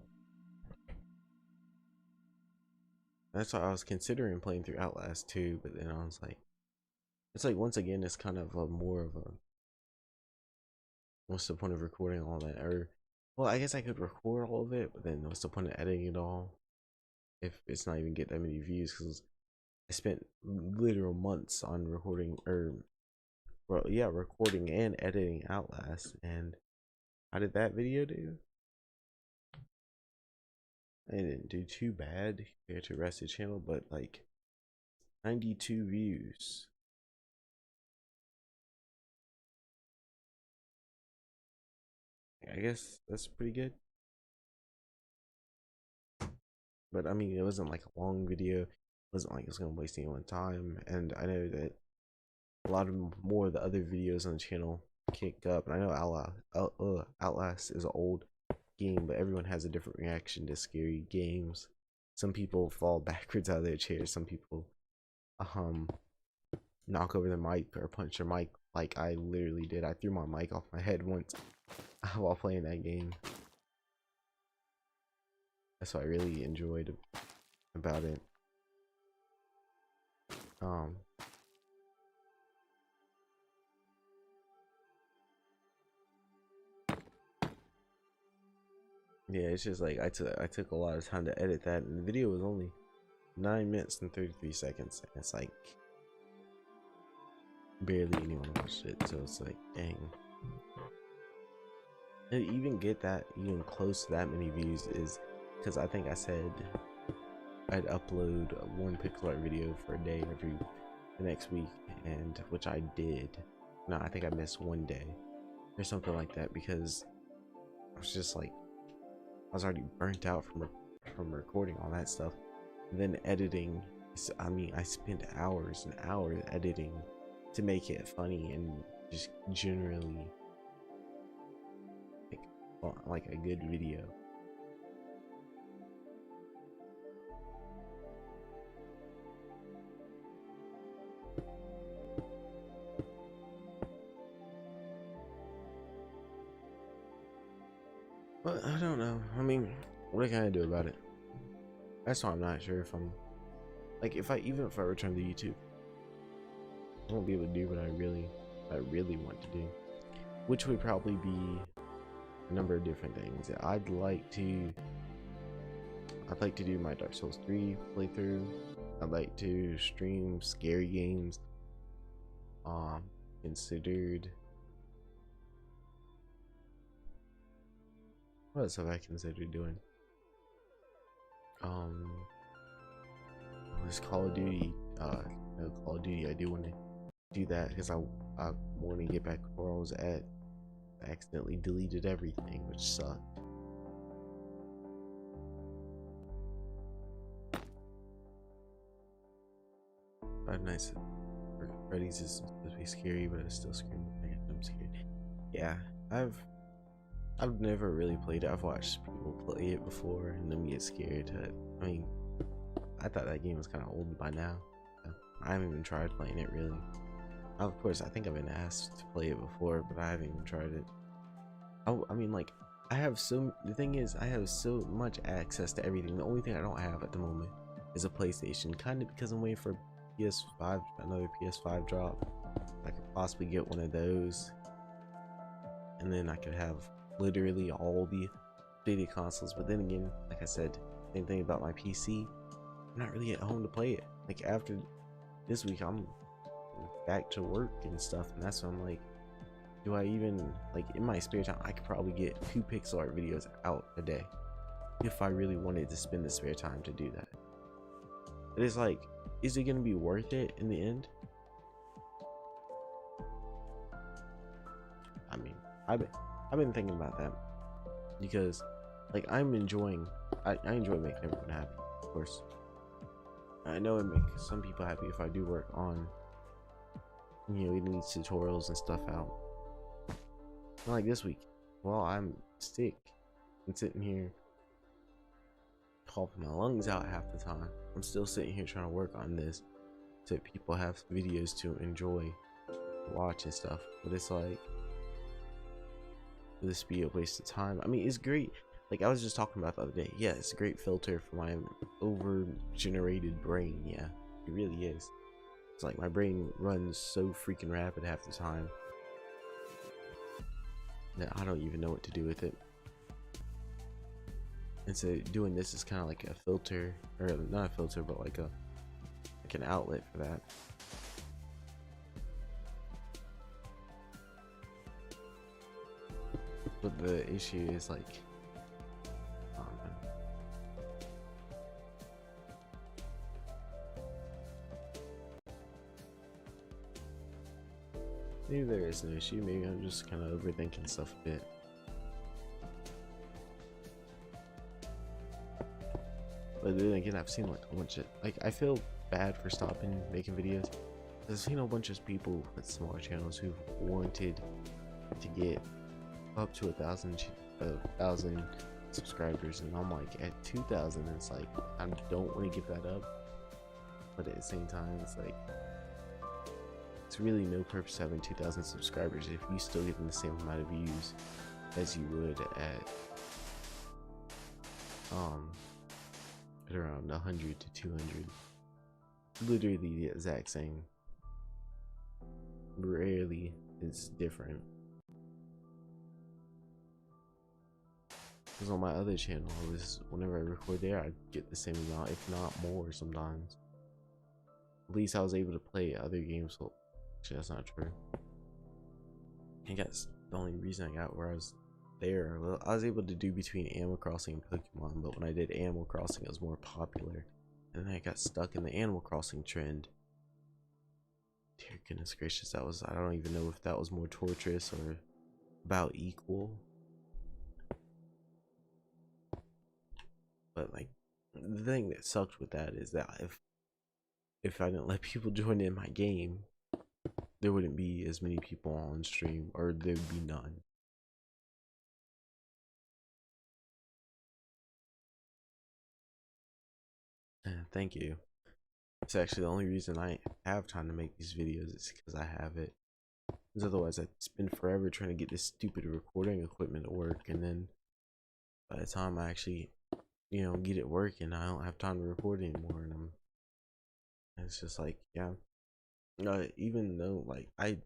That's why I was considering playing through Outlast too, but then I was like, it's like, once again, it's kind of more of a, what's the point of recording all that? Or, well, I guess I could record all of it, but then what's the point of editing it all if it's not even get that many views? Because I spent literal months on recording, recording and editing Outlast. And how did that video do? I didn't do too bad compared to the rest of the channel, but like 92 views. I guess that's pretty good. But I mean, it wasn't like a long video. It wasn't like it's gonna waste anyone's time. And I know that a lot of more of the other videos on the channel kicked up. And I know Outlast is an old game, but everyone has a different reaction to scary games. Some people fall backwards out of their chairs. Some people knock over their mic or punch their mic, like I literally did. I threw my mic off my head once while playing that game. That's what I really enjoyed about it. Yeah, it's just like I took a lot of time to edit that, and the video was only 9 minutes and 33 seconds. And it's like barely anyone watched it, so it's like, dang. And even get that even close to that many views is because I think I said I'd upload one pixel art video for a day every the next week, and which I did. No, I think I missed one day or something like that because I was just like I was already burnt out from recording all that stuff. And then editing, I mean, I spent hours and hours editing to make it funny and just generally like a good video. But I don't know. I mean, what can I do about it? That's why I'm not sure if I'm like if I return to YouTube, I won't be able to do what I really want to do, which would probably be a number of different things. I'd like to do my Dark Souls 3 playthrough. I'd like to stream scary games. Considered. What else have I considered doing? This Call of Duty. No, Call of Duty. I do want to do that because I want to get back where I was at. I accidentally deleted everything, which sucked. Five Nights at Freddy's is supposed to be scary, but it's still screaming. I'm scared. Yeah, I've never really played it. I've watched people play it before and then get scared. I mean, I thought that game was kind of old by now. I haven't even tried playing it really. Of course, I think I've been asked to play it before, but I haven't even tried it. I mean, like, the thing is, I have so much access to everything. The only thing I don't have at the moment is a PlayStation, kind of because I'm waiting for PS5, another PS5 drop. I could possibly get one of those, and then I could have literally all the updated consoles. But then again, like I said, same thing about my PC. I'm not really at home to play it. Like after this week, I'm back to work and stuff, and that's when I'm like, do I even, like, in my spare time, I could probably get 2 pixel art videos out a day if I really wanted to spend the spare time to do that. But it's like, is it gonna be worth it in the end? I mean, I've been thinking about that because, like, I enjoy making everyone happy, of course. I know it makes some people happy if I do work on, you know, getting these tutorials and stuff out. Like this week, well, I'm sick and sitting here coughing my lungs out half the time. I'm still sitting here trying to work on this so people have videos to enjoy, watch and stuff. But it's like, will this be a waste of time? I mean, it's great. Like I was just talking about the other day. Yeah, it's a great filter for my over-generated brain. Yeah, it really is. It's like my brain runs so freaking rapid half the time that I don't even know what to do with it. And so doing this is kind of like a filter, or not a filter, but like an outlet for that. But the issue is like, maybe there is no issue. Maybe I'm just kind of overthinking stuff a bit. But then again, I've seen like a bunch of I feel bad for stopping making videos. I've seen a bunch of people with smaller channels who wanted to get up to 1,000 subscribers, and I'm like at 2,000. It's like I don't want to give that up, but at the same time, it's like it's really no purpose having 2,000 subscribers if you still get the same amount of views as you would at around 100 to 200. Literally the exact same. Rarely it's different. Because on my other channel, it was whenever I record there, I get the same amount, if not more sometimes. At least I was able to play other games. Well, actually, that's not true. I guess the only reason I got where I was there, well, I was able to do between Animal Crossing and Pokemon, but when I did Animal Crossing, it was more popular. And then I got stuck in the Animal Crossing trend. Dear goodness gracious, that was, I don't even know if that was more torturous or about equal. But like, the thing that sucked with that is that if I didn't let people join in my game, there wouldn't be as many people on stream, or there would be none. Thank you. It's actually the only reason I have time to make these videos is because I have it. Because otherwise I'd spend forever trying to get this stupid recording equipment to work, and then by the time I actually, you know, get it working, I don't have time to record anymore, and it's just like, yeah. Even though like I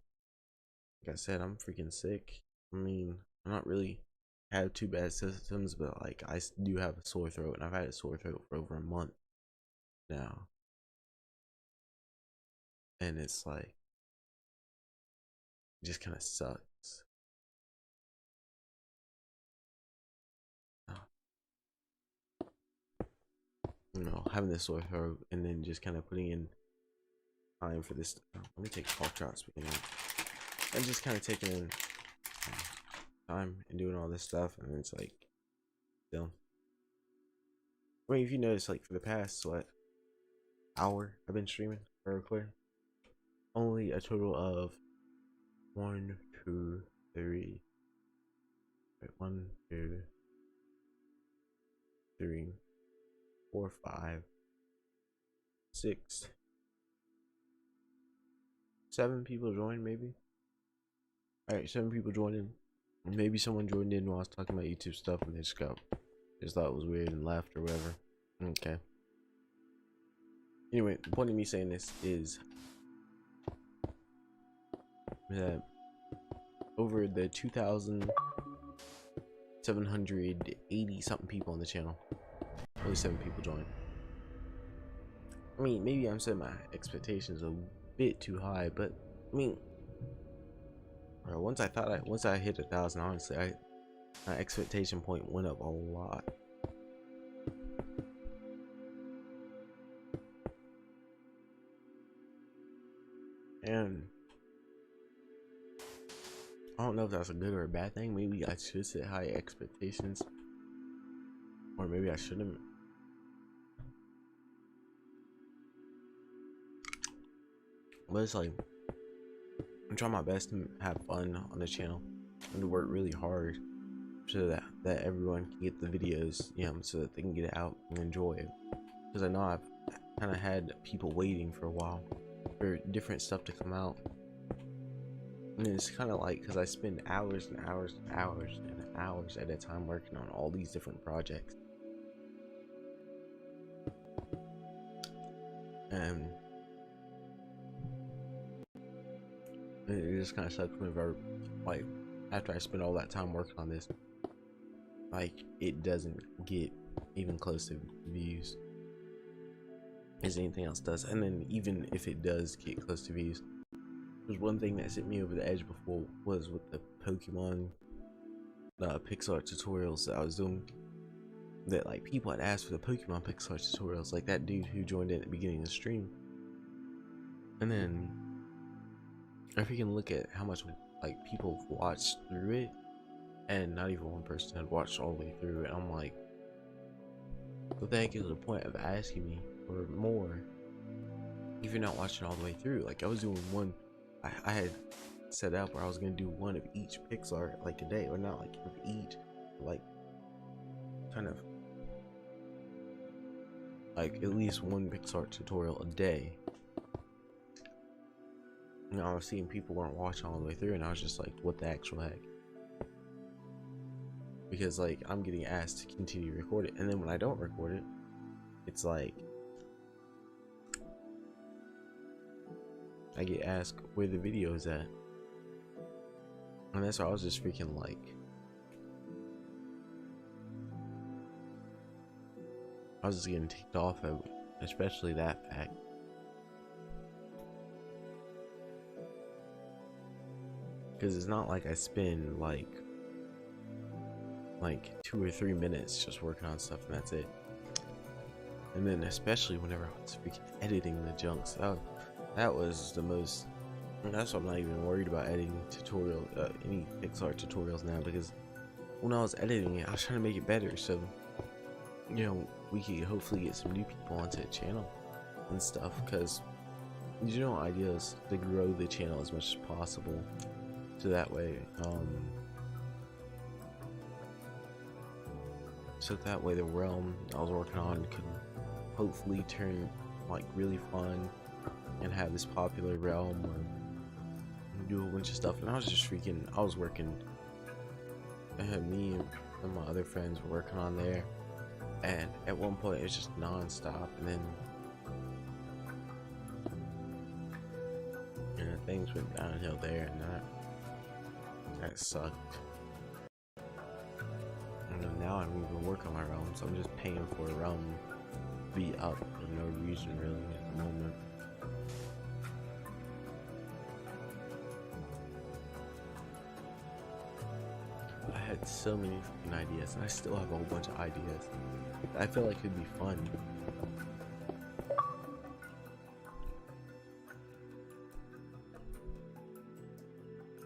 said, I'm freaking sick. I mean, I'm not really have too bad symptoms, but like I do have a sore throat, and I've had a sore throat for over a month now. And it's like, it just kind of sucks. You know, having this sore throat and then just kind of putting in time for this. Let me take cough drops, and just kind of taking in time and doing all this stuff, and it's like, still. I mean, if you notice, like for the past hour I've been streaming or recording, only a total of 1, 2, 3. Wait, 1, 2, 3, 4, 5, 6, 7 people joined, maybe. Alright, 7 people joined in. Maybe someone joined in while I was talking about YouTube stuff and they just thought it was weird and left or whatever. Okay. Anyway, the point of me saying this is that over the 2,780 something people on the channel, only 7 people joined. I mean, maybe I'm setting my expectations a bit too high, but I mean, once I hit 1,000, honestly, my expectation point went up a lot. And I don't know if that's a good or a bad thing. Maybe I should set high expectations, or maybe I shouldn't. But it's like, I'm trying my best to have fun on the channel and to work really hard so that everyone can get the videos, you know, so that they can get it out and enjoy it. Because I know I've kind of had people waiting for a while for different stuff to come out, and it's kind of like, because I spend hours and hours and hours and hours at a time working on all these different projects, and it just kind of sucks whenever, like, after I spend all that time working on this, like, it doesn't get even close to views as anything else does. And then even if it does get close to views, there's one thing that sent me over the edge before was with the Pokemon Pixel Art tutorials that I was doing, that like people had asked for the Pokemon Pixel Art tutorials, like that dude who joined in at the beginning of the stream. And then I freaking look at how much like people watched through it, and not even one person had watched all the way through it. I'm like, what the heck is the point of asking me for more if you're not watching all the way through? Like I was doing one, I had set up where I was gonna do one of each pixel art like today, or not like of each, like kind of like at least one pixel art tutorial a day. You know, I was seeing people weren't watching all the way through, and I was just like, what the actual heck? Because like I'm getting asked to continue to record it, and then when I don't record it, it's like I get asked where the video is at, and that's why I was just freaking like, I was just getting ticked off at, especially that fact. Because it's not like I spend like 2 or 3 minutes just working on stuff and that's it. And then especially whenever I was freaking editing the junks, that was the most. That's why I'm not even worried about editing any pixel art tutorials now, because when I was editing it, I was trying to make it better, so you know we could hopefully get some new people onto the channel and stuff. Because you know, idea is to grow the channel as much as possible, so that way the realm I was working on could hopefully turn like really fun and have this popular realm, or do a bunch of stuff. And I was just freaking, I was working, me and my other friends were working on there, and at one point it was just non-stop, and then things went downhill there, and that sucked. And now I don't even work on my realm, so I'm just paying for a realm to be up for no reason really at the moment. I had so many fucking ideas, and I still have a whole bunch of ideas. I feel like it'd be fun.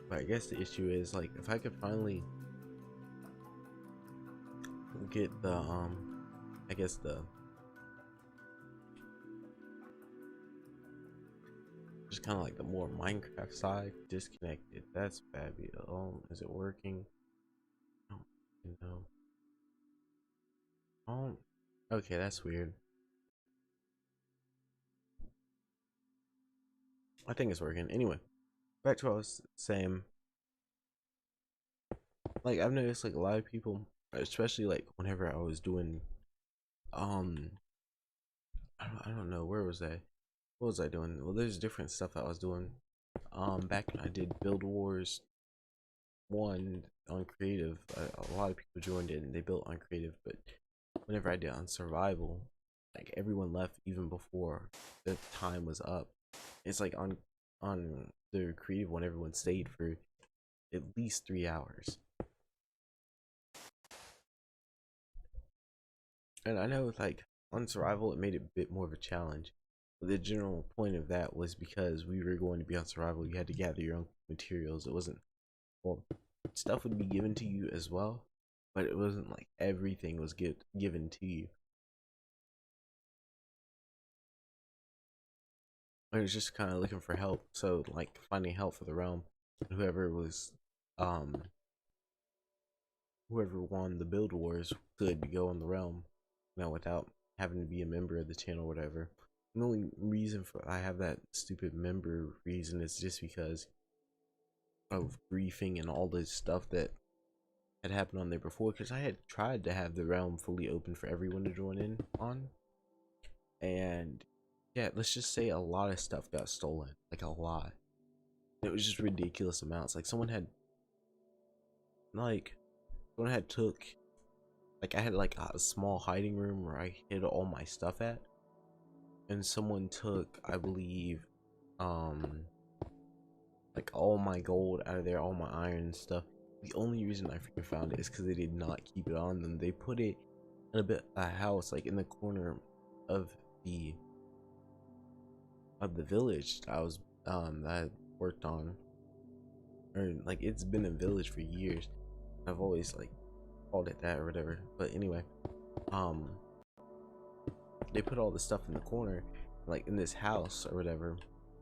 But I guess the issue is, like, if I could finally get the I guess the just kind of like the more Minecraft side disconnected. That's fabulous. Is it working? I don't know. Okay, that's weird. I think it's working. Anyway, back to what I was saying. Like I've noticed like a lot of people, especially like whenever I was doing I don't know, where was I? What was I doing? Well, there's different stuff I was doing. Back when I did Build Wars 1 on creative, a lot of people joined it and they built on creative, but whenever I did on survival, like everyone left even before the time was up. It's like on the creative one, everyone stayed for at least 3 hours. And I know like on survival it made it a bit more of a challenge. But the general point of that was because we were going to be on survival, you had to gather your own materials. It wasn't, well, stuff would be given to you as well, but it wasn't like everything was given to you. I was just kind of looking for help, so like finding help for the realm. Whoever was, whoever won the build wars could go in the realm, you know, without having to be a member of the channel or whatever. The only reason for I have that stupid member reason is just because of griefing and all this stuff that had happened on there before, because I had tried to have the realm fully open for everyone to join in on, and yeah, let's just say a lot of stuff got stolen, like a lot. It was just ridiculous amounts. Like someone had took, like I had like a small hiding room where I hid all my stuff at, and someone took, I believe, like all my gold out of there, all my iron and stuff. The only reason I freaking found it is because they did not keep it on them. They put it in a house like in the corner of the village that I was that I worked on, or like it's been a village for years. I've always like called it that or whatever. But anyway, um, they put all the stuff in the corner, like in this house or whatever.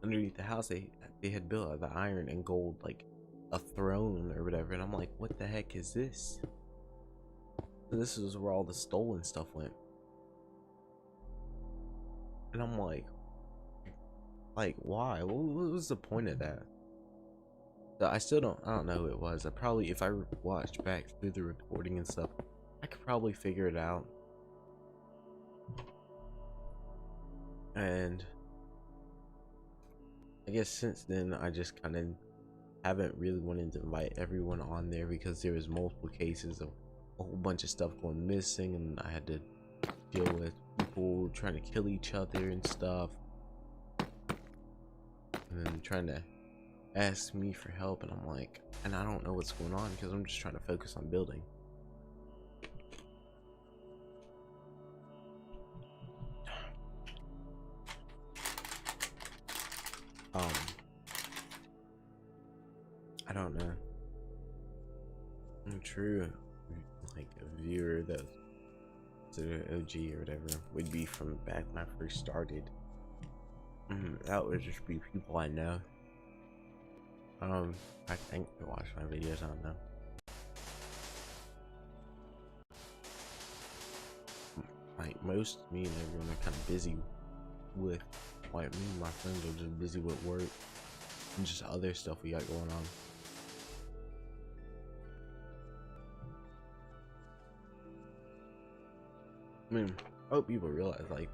Underneath the house, they had built out of the iron and gold, like a throne or whatever. And I'm like, what the heck is this? And this is where all the stolen stuff went. And I'm like why? What was the point of that? I don't know who it was. I probably, if I watched back through the recording and stuff, I could probably figure it out. And I guess since then, I just kind of haven't really wanted to invite everyone on there because there was multiple cases of a whole bunch of stuff going missing, and I had to deal with people trying to kill each other and stuff, and then trying to ask me for help, and I'm like, and I don't know what's going on because I'm just trying to focus on building. I don't know. I'm true, like a viewer that's an OG or whatever would be from back when I first started. That would just be people I know. I think they watch my videos, I don't know. Like most me and everyone are kind of busy with, like me and my friends are just busy with work and just other stuff we got going on. I mean, I hope people realize, like,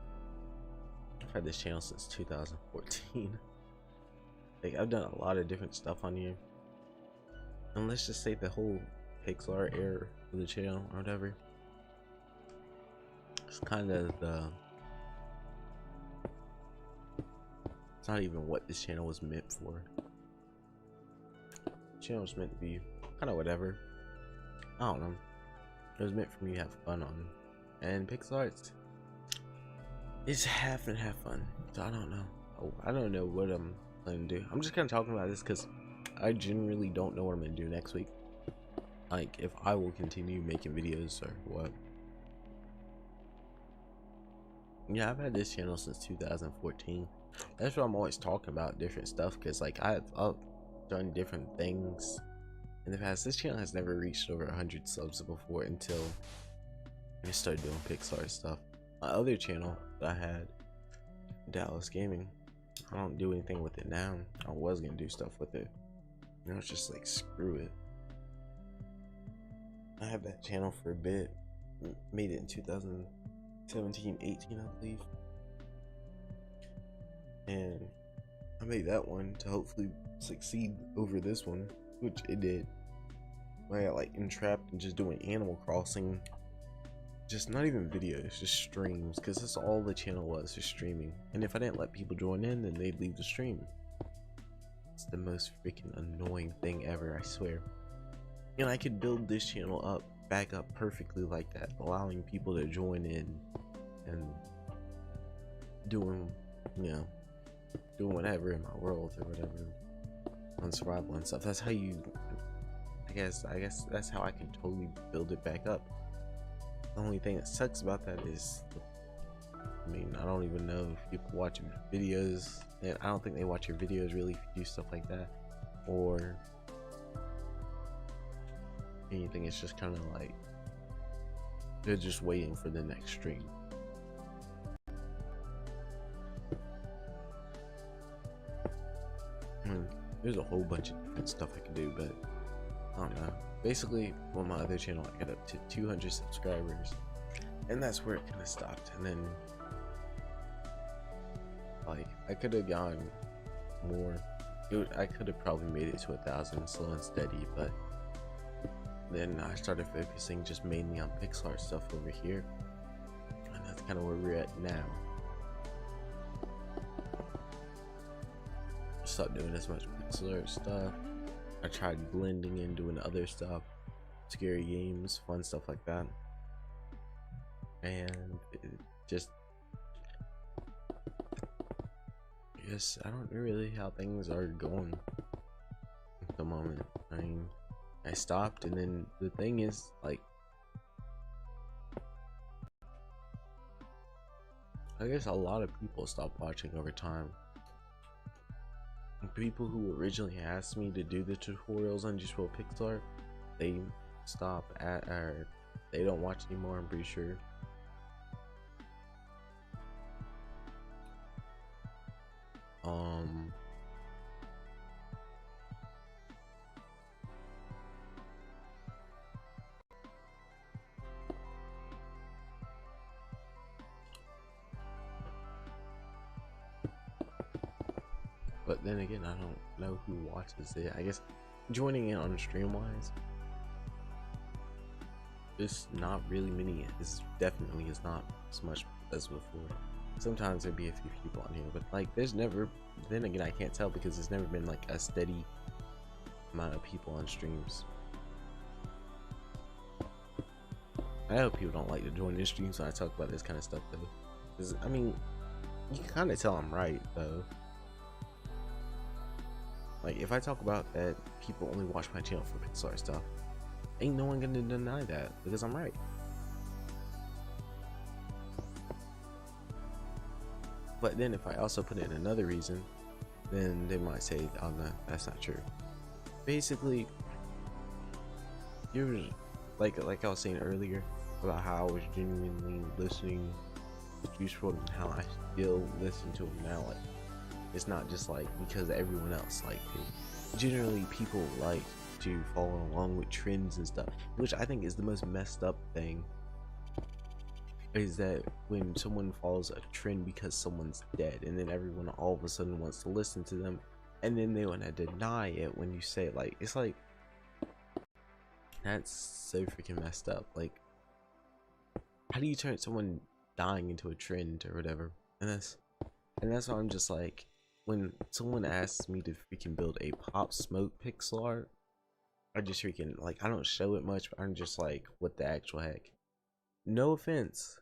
I've had this channel since 2014. Like, I've done a lot of different stuff on here. And let's just say the whole pixel art era for the channel or whatever, it's kind of it's not even what this channel was meant for. The channel was meant to be kind of whatever. I don't know. It was meant for me to have fun on. And pixel arts, it's half and half fun. So I don't know. I don't know what I'm planning to do. I'm just kind of talking about this because I genuinely don't know what I'm going to do next week. Like, if I will continue making videos or what. Yeah, I've had this channel since 2014. That's why I'm always talking about different stuff, because like I've done different things in the past. This channel has never reached over 100 subs before until I started doing pixel art stuff. My other channel that I had, Dallas Gaming, I don't do anything with it now. I was gonna do stuff with it. You know, it's just like, screw it. I had that channel for a bit. Made it in 2017, 18, I believe. And I made that one to hopefully succeed over this one, which it did. I got like entrapped in just doing Animal Crossing. Just not even videos, just streams, because that's all the channel was, just streaming. And if I didn't let people join in, then they'd leave the stream. It's the most freaking annoying thing ever, I swear. And I could build this channel up, back up perfectly like that, allowing people to join in and doing, you know, doing whatever in my world or whatever on survival and stuff. That's how you, I guess that's how I can totally build it back up. The only thing that sucks about that is, I mean, I don't even know if people watch videos, and I don't think they watch your videos really if you do stuff like that, or anything. It's just kind of like they're just waiting for the next stream. There's a whole bunch of different stuff I can do, but I don't know. Basically, on my other channel, I got up to 200 subscribers, and that's where it kind of stopped. And then, like, I could have gone more. I could have probably made it to 1,000 slow and steady, but then I started focusing just mainly on pixel art stuff over here, and that's kind of where we're at now. Stopped doing as much pixel art stuff. I tried blending in, doing other stuff, scary games, fun stuff like that, and it just, I guess I don't know really how things are going at the moment. I mean, I stopped, and then the thing is, like, I guess a lot of people stopped watching over time. People who originally asked me to do the tutorials on just real pixel art, they stop at, or they don't watch anymore, I'm pretty sure. But then again, I don't know who watches it. I guess joining in on stream wise, there's not really many. It's definitely is not as much as before. Sometimes there'd be a few people on here, but like there's never, then again I can't tell because there's never been like a steady amount of people on streams. I hope people don't like to join in streams when I talk about this kind of stuff though, because I mean you can kind of tell I'm right though. Like if I talk about that people only watch my channel for pixel art stuff, ain't no one gonna deny that because I'm right. But then if I also put in another reason, then they might say, oh no, that's not true. Basically, you're like I was saying earlier about how I was genuinely listening to Juice WRLD and how I still listen to him now. Like it's not just like because everyone else liked it. Generally, people like to follow along with trends and stuff, which I think is the most messed up thing. Is that when someone follows a trend because someone's dead, and then everyone all of a sudden wants to listen to them, and then they want to deny it when you say it. Like it's like that's so freaking messed up. Like how do you turn someone dying into a trend or whatever? And that's why I'm just like, when someone asks me to freaking build a Pop Smoke pixel art, I just freaking like, I don't show it much, but I'm just like, what the actual heck? No offense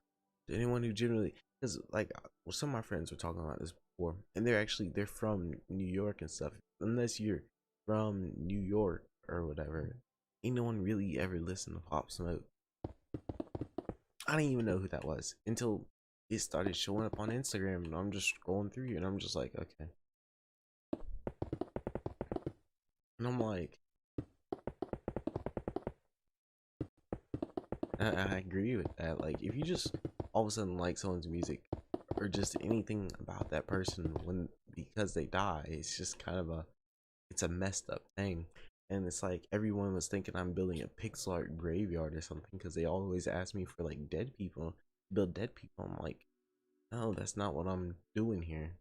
to anyone who generally, because like some of my friends were talking about this before, and they're from New York and stuff. Unless you're from New York or whatever, ain't no one really ever listened to Pop Smoke. I didn't even know who that was until it started showing up on Instagram, and I'm just scrolling through, and I'm just like, okay. And I'm like, I agree with that. Like, if you just all of a sudden like someone's music or just anything about that person because they die, it's just kind of it's a messed up thing. And it's like everyone was thinking I'm building a pixel art graveyard or something because they always ask me for like dead people, build dead people. I'm like, no, that's not what I'm doing here.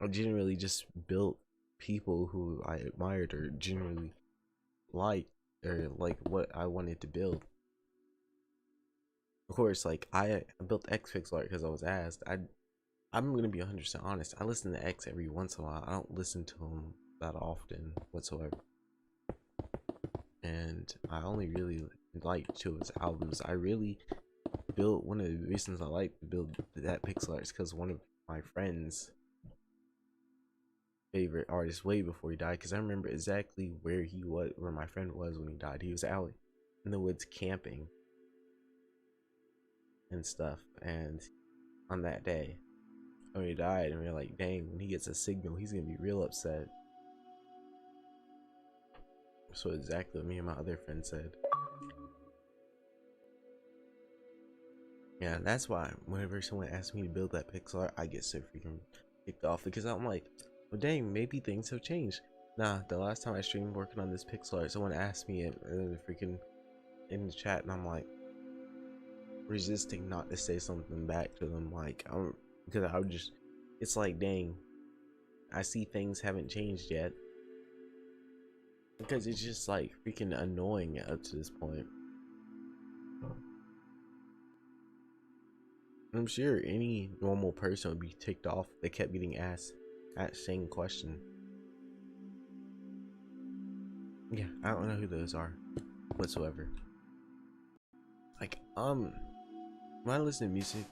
I generally just built people who I admired or generally liked, or like what I wanted to build. Of course, like I built X pixel art because I was asked. I'm gonna be 100% honest. I listen to X every once in a while. I don't listen to him that often whatsoever, and I only really like two of his albums. I really built, one of the reasons I like to build that pixel art is because one of my friends' favorite artist way before he died, because I remember exactly where my friend was when he died. He was out in the woods camping and stuff, and on that day when he died, and we were like, dang, when he gets a signal he's gonna be real upset. So exactly what me and my other friend said. Yeah, that's why whenever someone asks me to build that pixel art, I get so freaking kicked off, because I'm like, well dang, maybe things have changed. Nah, the last time I streamed working on this pixel art, someone asked me it freaking in the chat, and I'm like resisting not to say something back to them, like because I would just, it's like, dang, I see things haven't changed yet, because it's just like freaking annoying up to this point. I'm sure any normal person would be ticked off if they kept getting asked that same question. Yeah, I don't know who those are whatsoever. Like, when I listen to music,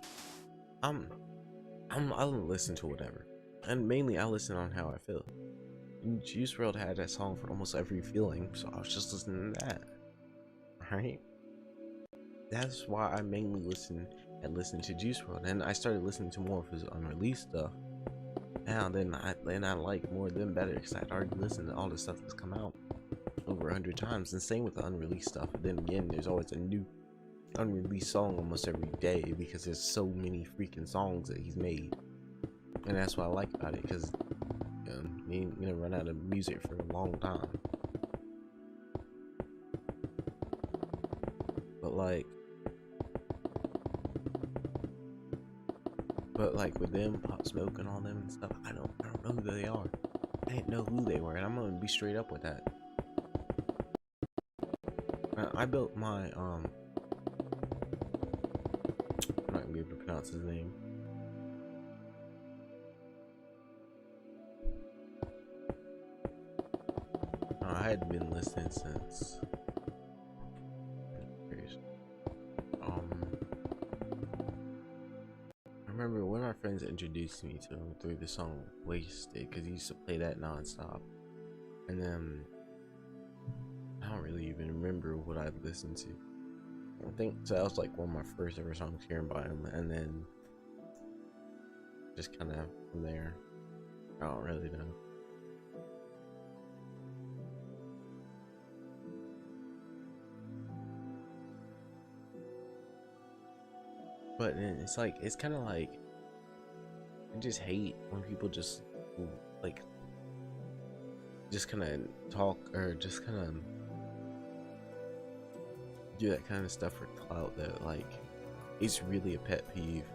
I don't listen to whatever, and mainly I listen on how I feel. And Juice WRLD had that song for almost every feeling, so I was just listening to that. Right? That's why I mainly listen to Juice WRLD, and I started listening to more of his unreleased stuff. Now then I like more of them better because I'd already listened to all the stuff that's come out over 100 times, and same with the unreleased stuff. But then again, there's always a new unreleased song almost every day because there's so many freaking songs that he's made, and that's what I like about it, because he ain't gonna run out of music for a long time. But like with them, Pop Smoke and all them and stuff, I don't know who they are. I didn't know who they were, and I'm gonna be straight up with that. I built my I'm not gonna be able to pronounce his name. I had been listening since I remember one of my friends introduced me to him through the song Wasted, because he used to play that non-stop, and then I don't really even remember what I listened to. I think so that was like one of my first ever songs hearing by him, and then just kind of from there, I don't really know. But it's like, it's kind of like, I just hate when people just like just kind of talk or just kind of do that kind of stuff for clout. That like, it's really a pet peeve,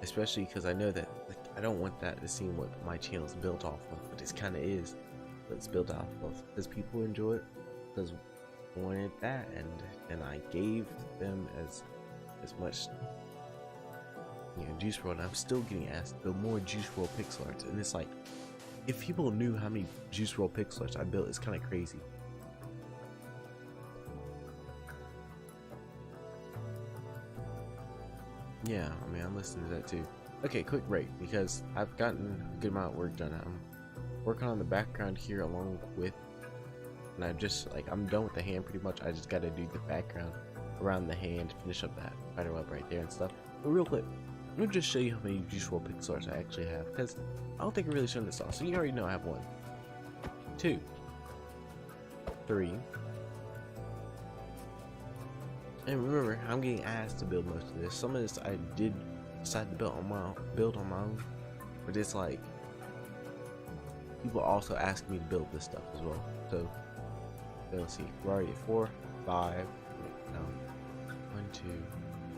especially because I know that like, I don't want that to seem what my channel is built off of, but it kind of is what it's built off of, because people enjoy it, because wanted that, and I gave them as much, you know, Juice WRLD. I'm still getting asked to build more Juice WRLD pixel arts, and it's like, if people knew how many Juice WRLD pixel arts I built, it's kind of crazy. Yeah, I mean, I'm listening to that too. Okay, quick break, because I've gotten a good amount of work done. I'm working on the background here along with, and I'm done with the hand pretty much. I just got to do the background around the hand, finish up that spider web right there and stuff. But real quick, let me just show you how many Juice WRLD pixel arts I actually have, because I don't think I really shown this off. So you already know I have 1, 2, 3, and remember, I'm getting asked to build most of this. Some of this I did decide to build on my own, but it's like people also ask me to build this stuff as well. So let's see, we're already at 4, 5, no, 1, 2,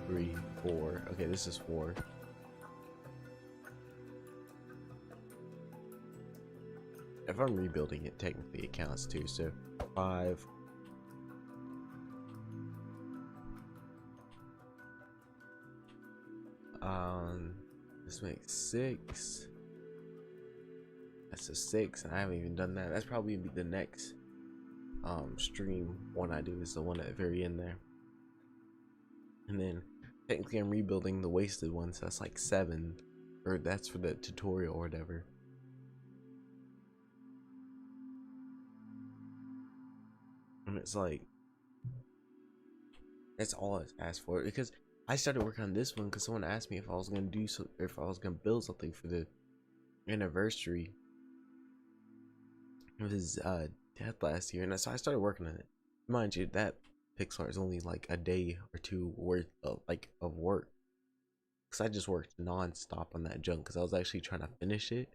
3, 4. Okay, this is 4. If I'm rebuilding it, technically it counts too. So 5. This makes 6. That's a 6, and I haven't even done that. That's probably gonna be the next stream one I do, is the one at the very end there. And then technically I'm rebuilding the wasted one, so that's like 7, or that's for the tutorial or whatever. And it's like, that's all it's asked for, because I started working on this one because someone asked me if I was gonna do so, if I was gonna build something for the anniversary of his death last year, and so I started working on it. Mind you, that pixel art is only like a day or 2 worth of work, because I just worked non-stop on that junk, because I was actually trying to finish it,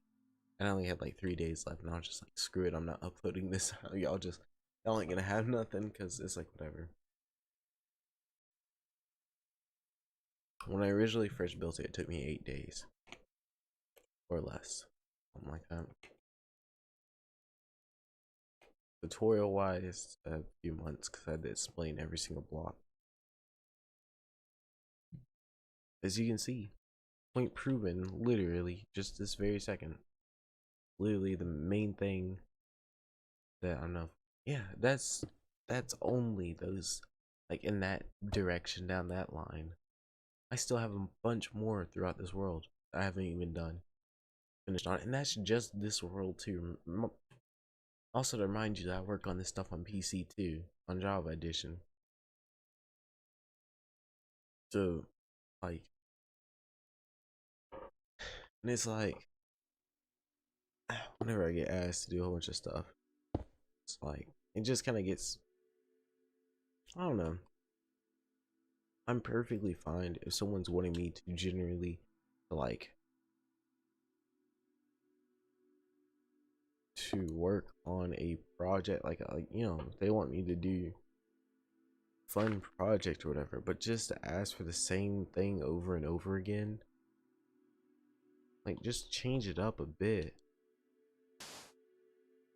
and I only had like 3 days left, and I was just like, screw it, I'm not uploading this. Y'all ain't gonna have nothing, because it's like, whatever. When I originally first built it, it took me 8 days or less, something like that. Tutorial wise, a few months, because I had to explain every single block. As you can see, point proven, literally just this very second. Literally the main thing that I don't know. Yeah, that's only those, like, in that direction, down that line. I still have a bunch more throughout this world I haven't even done. finished on it, and that's just this world too. Also to remind you that I work on this stuff on PC too, on Java Edition. So, like, and it's like, whenever I get asked to do a whole bunch of stuff, it's like, it just kind of gets, I don't know. I'm perfectly fine if someone's wanting me to generally, like, to work on a project, like you know, they want me to do fun project or whatever, but just to ask for the same thing over and over again, like, just change it up a bit.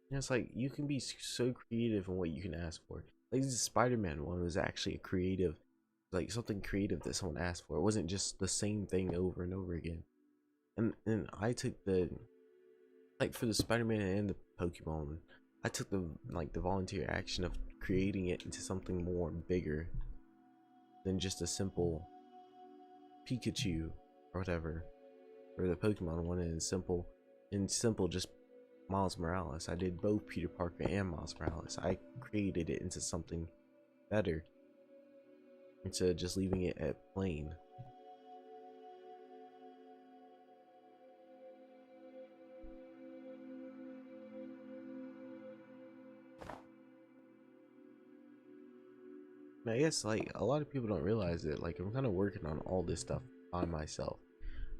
And it's like, you can be so creative in what you can ask for. Like, the Spider-Man one was actually a creative, like, something creative that someone asked for. It wasn't just the same thing over and over again. And I took the, like, for the Spider-Man and the Pokemon, I took the, like, the volunteer action of creating it into something more bigger than just a simple Pikachu or whatever. Or the Pokemon one, and simple just Miles Morales. I did both Peter Parker and Miles Morales. I created it into something better instead of just leaving it at plain. And I guess, like, a lot of people don't realize it. Like, I'm kind of working on all this stuff by myself.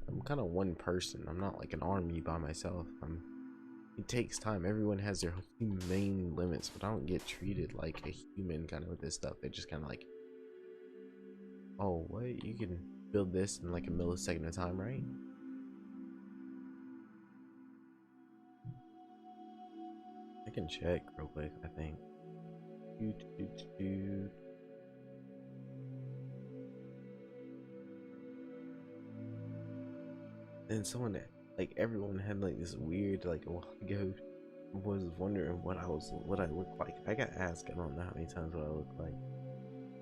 I'm kind of one person. I'm not like an army by myself. It takes time. Everyone has their humane limits, but I don't get treated like a human kind of with this stuff. They just kind of like, oh, what? You can build this in like a millisecond of time, right? I can check real quick, I think. And someone that, like, everyone had like this weird, like, a while ago, was wondering what I look like. I got asked, I don't know how many times, what I look like.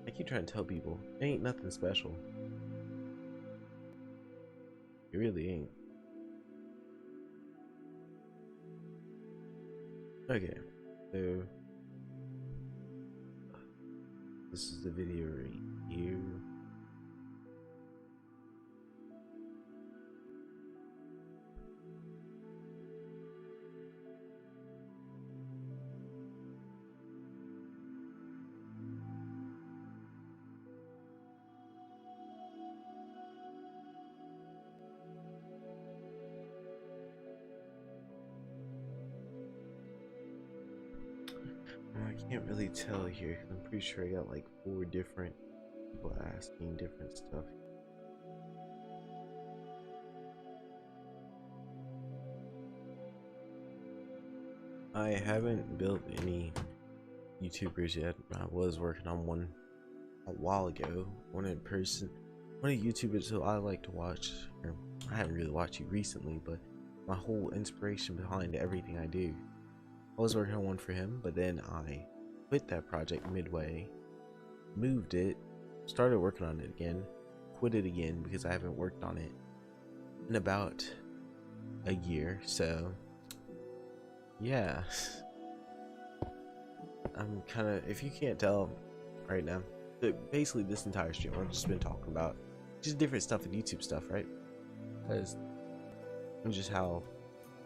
I keep trying to tell people, it ain't nothing special. It really ain't. Okay, so this is the video right here. I can't really tell here. I'm pretty sure I got like 4 different people asking different stuff. I haven't built any YouTubers yet. I was working on one a while ago. One of YouTubers who I like to watch. Or I haven't really watched you recently, but my whole inspiration behind everything I do. I was working on one for him, but then I quit that project midway, moved it, started working on it again, quit it again because I haven't worked on it in about a year. So yeah, I'm kind of, if you can't tell right now, basically this entire stream I've just been talking about just different stuff and YouTube stuff, right? Because just how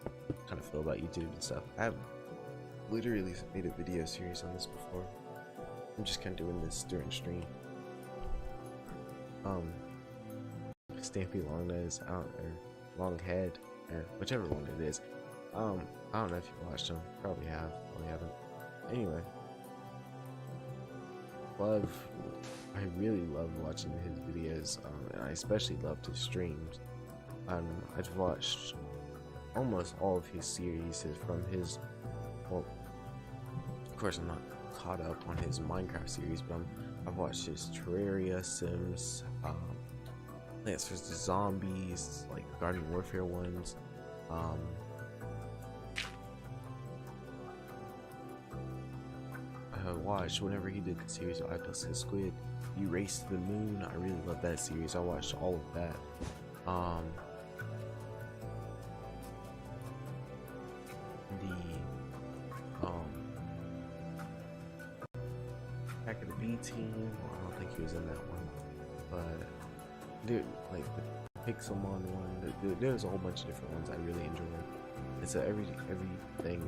I kind of feel about YouTube and stuff. I've literally made a video series on this before. I'm just kind of doing this during stream. Stampy Longnose, or Longhead, or whichever one it is. I don't know if you watched them. Probably have. Probably haven't. Anyway, I really love watching his videos, and I especially loved his streams. I've watched almost all of his series from his, well, of course I'm not caught up on his Minecraft series, but I've watched his Terraria, Sims, Plants vs Zombies, like Garden Warfare ones. I watched whenever he did the series of I Plus Squid, You Race to the Moon. I really love that series. I watched all of that. 18. Well, I don't think he was in that one, but dude, like the Pixelmon one, there's a whole bunch of different ones I really enjoy. And so everything that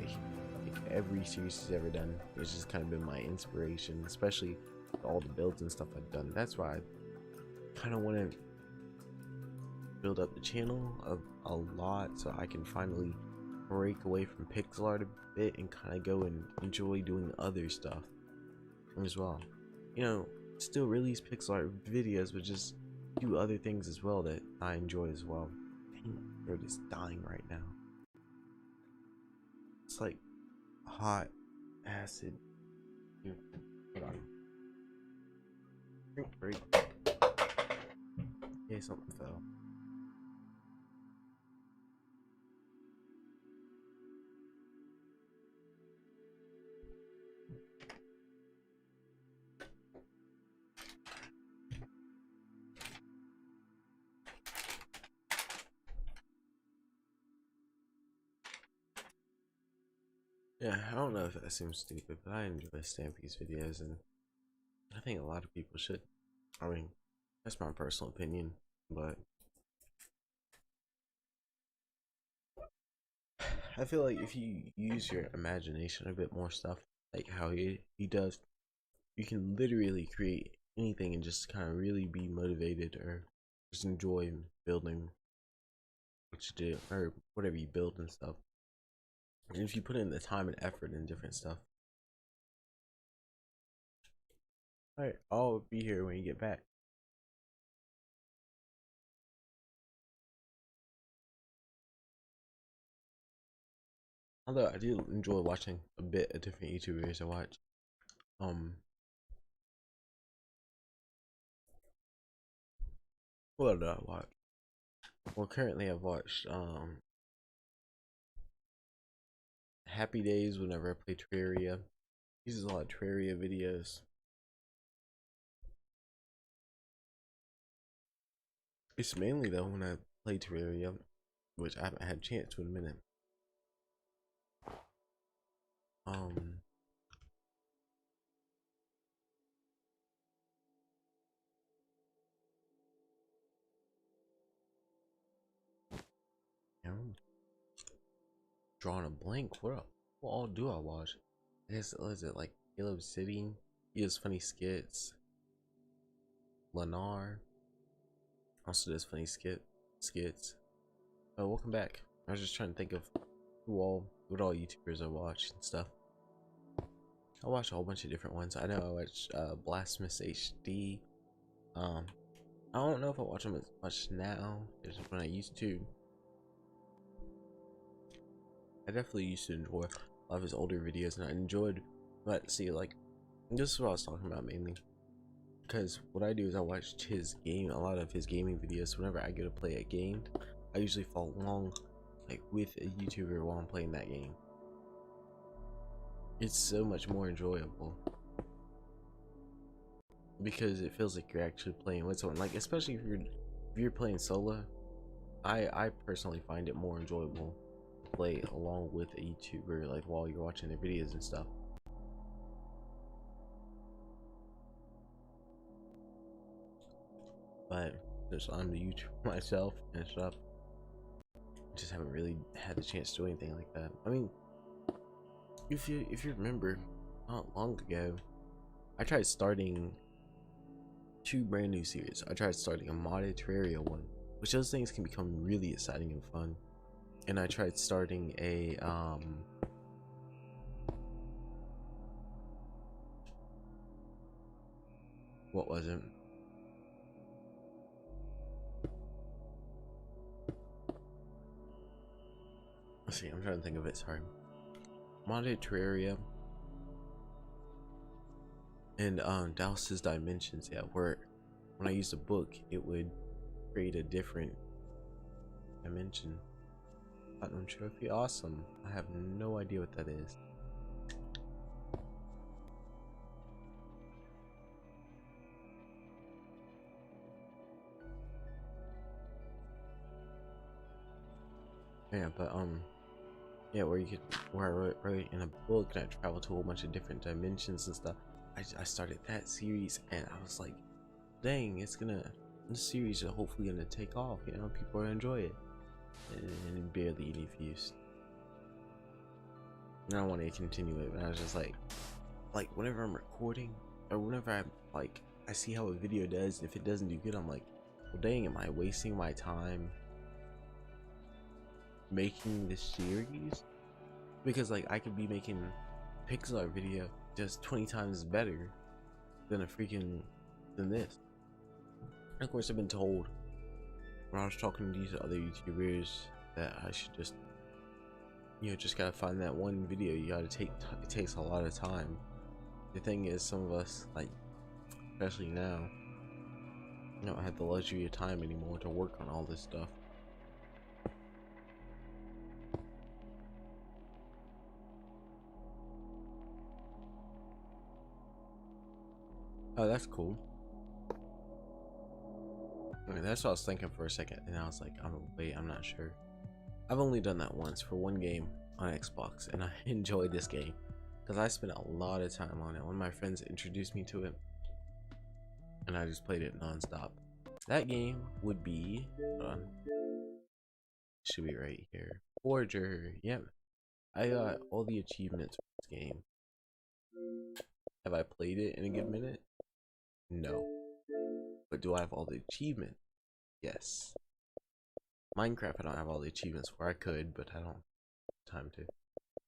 like every series he's ever done has just kind of been my inspiration, especially all the builds and stuff I've done. That's why I kind of want to build up the channel a lot so I can finally break away from pixel art a bit and kind of go and enjoy doing other stuff as well. You know, still release pixel art videos, but just do other things as well that I enjoy as well. Dang, my throat is dying right now. It's like hot acid. Hold on. Drink break. Yeah, something fell. Yeah, I don't know if that seems stupid, but I enjoy Stampy's videos, and I think a lot of people should. I mean, that's my personal opinion, but I feel like if you use your imagination a bit more, stuff like how he does, you can literally create anything and just kind of really be motivated or just enjoy building what you do or whatever you build and stuff. And if you put in the time and effort in different stuff. Alright, I'll be here when you get back. Although I do enjoy watching a bit of different YouTubers I watch. What did I watch? Well, currently I've watched Happy Days whenever I play Terraria. He uses a lot of Terraria videos. It's mainly though when I play Terraria, which I haven't had a chance to in a minute. Um, you know, drawing a blank. What all do I watch? I guess what is it like Caleb City? He does funny skits. Lennar also does funny skits. Oh, welcome back. I was just trying to think of what all YouTubers I watch and stuff. I watch a whole bunch of different ones. I know I watch Blasphemous HD. I don't know if I watch him as much now as when I used to. I definitely used to enjoy a lot of his older videos, and I enjoyed, but see, like, this is what I was talking about mainly. Because what I do is I watch a lot of his gaming videos. Whenever I go to play a game, I usually follow along, like, with a YouTuber while I'm playing that game. It's so much more enjoyable because it feels like you're actually playing with someone. Like, especially if you're playing solo, I personally find it more enjoyable to play along with a YouTuber, like while you're watching their videos and stuff. But since I'm the YouTuber myself and stuff, I just haven't really had the chance to do anything like that. I mean, if you remember, not long ago, I tried starting 2 brand new series. I tried starting a modded Terraria one, which those things can become really exciting and fun. And I tried starting a what was it? Let's see, I'm trying to think of it, sorry. Modded Terraria and Dallas's Dimensions, yeah, where when I used a book it would create a different dimension. Platinum trophy, awesome. I have no idea what that is. Yeah, but yeah, where I wrote in a book and I traveled to a whole bunch of different dimensions and stuff. I started that series and I was like, dang, this series is hopefully gonna take off, you know, people are gonna enjoy it. And barely any views. And I want to continue it, but I was just like whenever I'm recording or whenever I see how a video does, if it doesn't do good, I'm like, well dang, am I wasting my time making this series? Because like I could be making pixel art video just 20 times better than this. And of course I've been told when I was talking to these other YouTubers that I should just, you know, just gotta find that one video. You gotta it takes a lot of time. The thing is, some of us, like especially now, don't have the luxury of time anymore to work on all this stuff. Oh, that's cool. Okay, that's what I was thinking for a second, and I was like, I'm not sure. I've only done that once for one game on Xbox, and I enjoyed this game because I spent a lot of time on it. One of my friends introduced me to it, and I just played it non-stop. That game would be, hold on, should be right here. Forger. Yep, I got all the achievements for this game. Have I played it in a good minute? No. But do I have all the achievements? Yes. Minecraft, I don't have all the achievements where I could, but I don't have time to.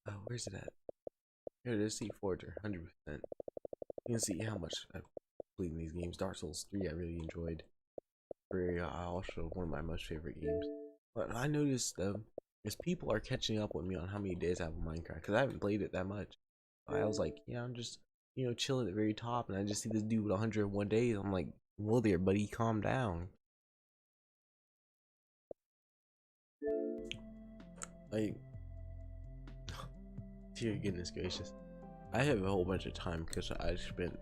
Oh, where's it at? Here it is, see Forger, 100%. You can see how much I've played in these games. Dark Souls 3 I really enjoyed. Also one of my most favorite games. But I noticed though, is people are catching up with me on how many days I have on Minecraft, because I haven't played it that much. I was like, yeah, I'm just, you know, chilling at the very top, and I just see this dude with 101 days. I'm like, whoa there, buddy, calm down. Like, dear goodness gracious, I have a whole bunch of time because I spent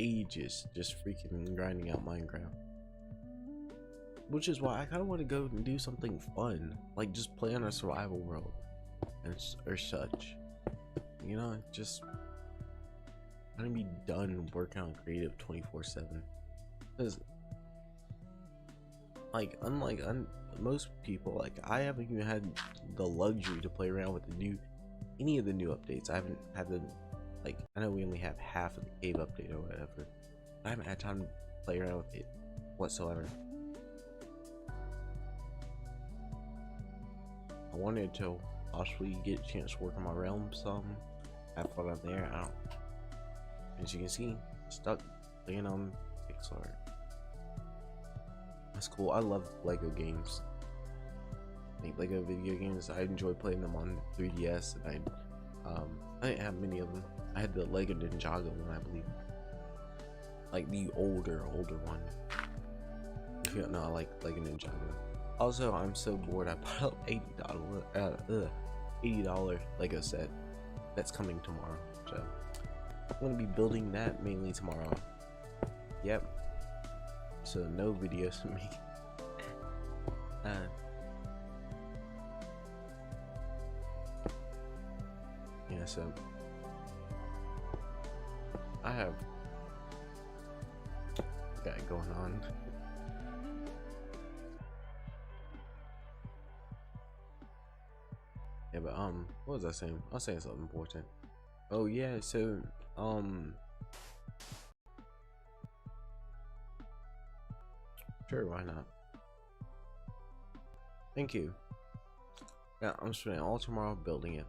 ages just freaking grinding out Minecraft, which is why I kind of want to go and do something fun, like just play on a survival world and or such. You know, just I'm gonna be done working on creative 24/7. Because, like, unlike most people, like I haven't even had the luxury to play around with any of the new updates. I haven't had the, like, I know we only have half of the cave update or whatever. I haven't had time to play around with it whatsoever. I wanted to possibly get a chance to work on my realm some, have fun out there. I don't, as you can see, stuck playing on Pixel Art. That's cool. I love Lego games. Like Lego video games, I enjoy playing them on 3DS, and I didn't have many of them. I had the Lego Ninjago one, I believe, like the older one. If you don't know, I like Lego Ninjago. Also, I'm so bored. I bought up $80 Lego set that's coming tomorrow. So I'm gonna be building that mainly tomorrow. Yep. So no videos from me. Yeah, so I have that going on. Yeah, but what was I saying? I was saying something important. Oh yeah, so sure, why not? Thank you. Yeah, I'm spending all tomorrow building it.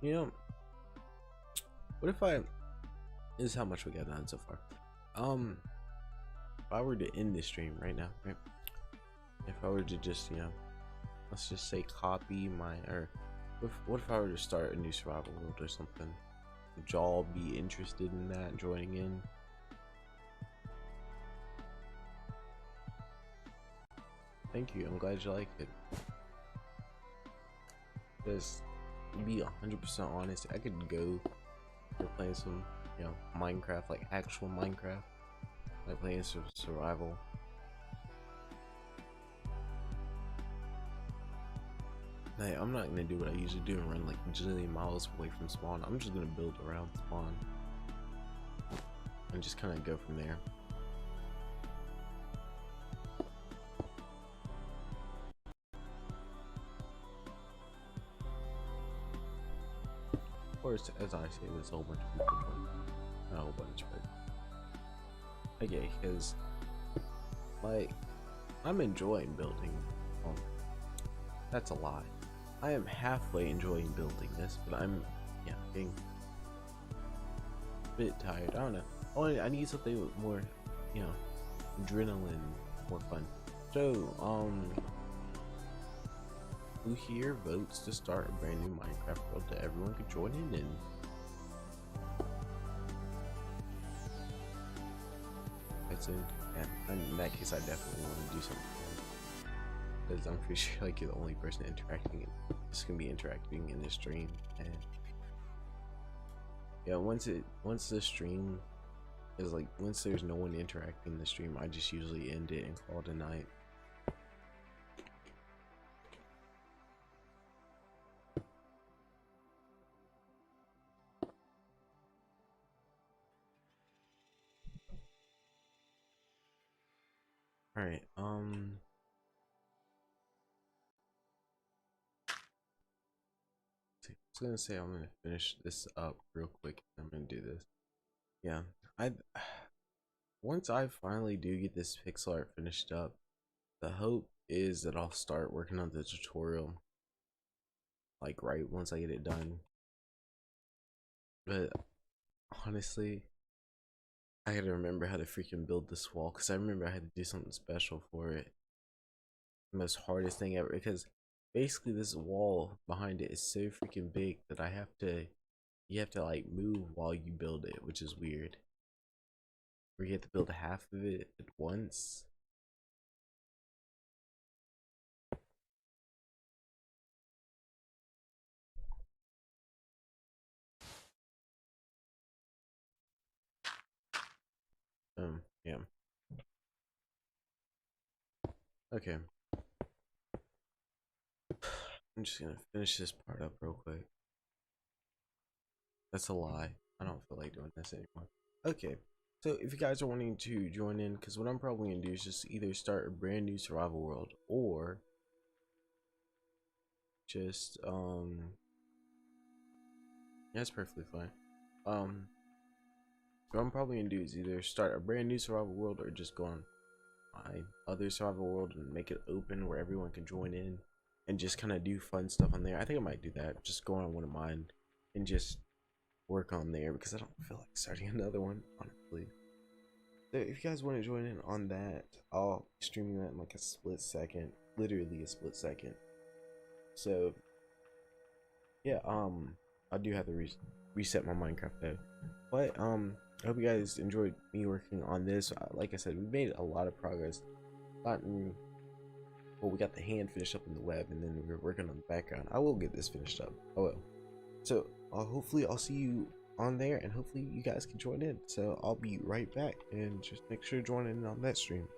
You know, what if this is how much we got done so far. If I were to end this stream right now, right? If I were to just, you know, let's just say copy my, or what if I were to start a new survival world or something? Would y'all be interested in that, joining in? Thank you, I'm glad you like it. Because, to be 100% honest, I could go for playing some, you know, Minecraft, like actual Minecraft, like playing some survival. Hey, I'm not gonna do what I usually do and run like a jillion miles away from spawn. I'm just gonna build around spawn. and just kind of go from there. Of course, as I say, there's a whole bunch of people doing, not a whole bunch, but okay, because like I'm enjoying building. That's a lie. I am halfway enjoying building this, but I'm getting a bit tired. I don't know. Oh, I need something with more, adrenaline, more fun. So, who here votes to start a brand new Minecraft world that everyone could join in? That's in. Yeah, in that case, I definitely want to do something. Because I'm pretty sure like you're the only person interacting. It's gonna be interacting in this stream, and yeah, once the stream is like, once there's no one interacting in the stream, I just usually end it and call it a night. All right, I was gonna say I'm gonna finish this up real quick. I'm gonna do this. Yeah, I once I finally do get this pixel art finished up, the hope is that I'll start working on the tutorial like right once I get it done. But honestly, I gotta remember how to freaking build this wall, because I remember I had to do something special for it. The most hardest thing ever, because basically this wall behind it is so freaking big that you have to like move while you build it, which is weird. Or you have to build half of it at once. Yeah. Okay. I'm just gonna finish this part up real quick. That's a lie. I don't feel like doing this anymore. Okay. So if you guys are wanting to join in, because what I'm probably gonna do is just either start a brand new survival world or just that's perfectly fine. What I'm probably gonna do is either start a brand new survival world or just go on my other survival world and make it open where everyone can join in and just kind of do fun stuff on there. I think I might do that. Just go on one of mine and just work on there, because I don't feel like starting another one, honestly. So if you guys want to join in on that, I'll be streaming that in like a split second, literally a split second. So yeah, I do have to reset my Minecraft though. But I hope you guys enjoyed me working on this. Like I said, we made a lot of progress. Well, we got the hand finished up in the web, and then we were working on the background. I will get this finished up. I will. So hopefully I'll see you on there, and hopefully you guys can join in. So I'll be right back, and just make sure to join in on that stream.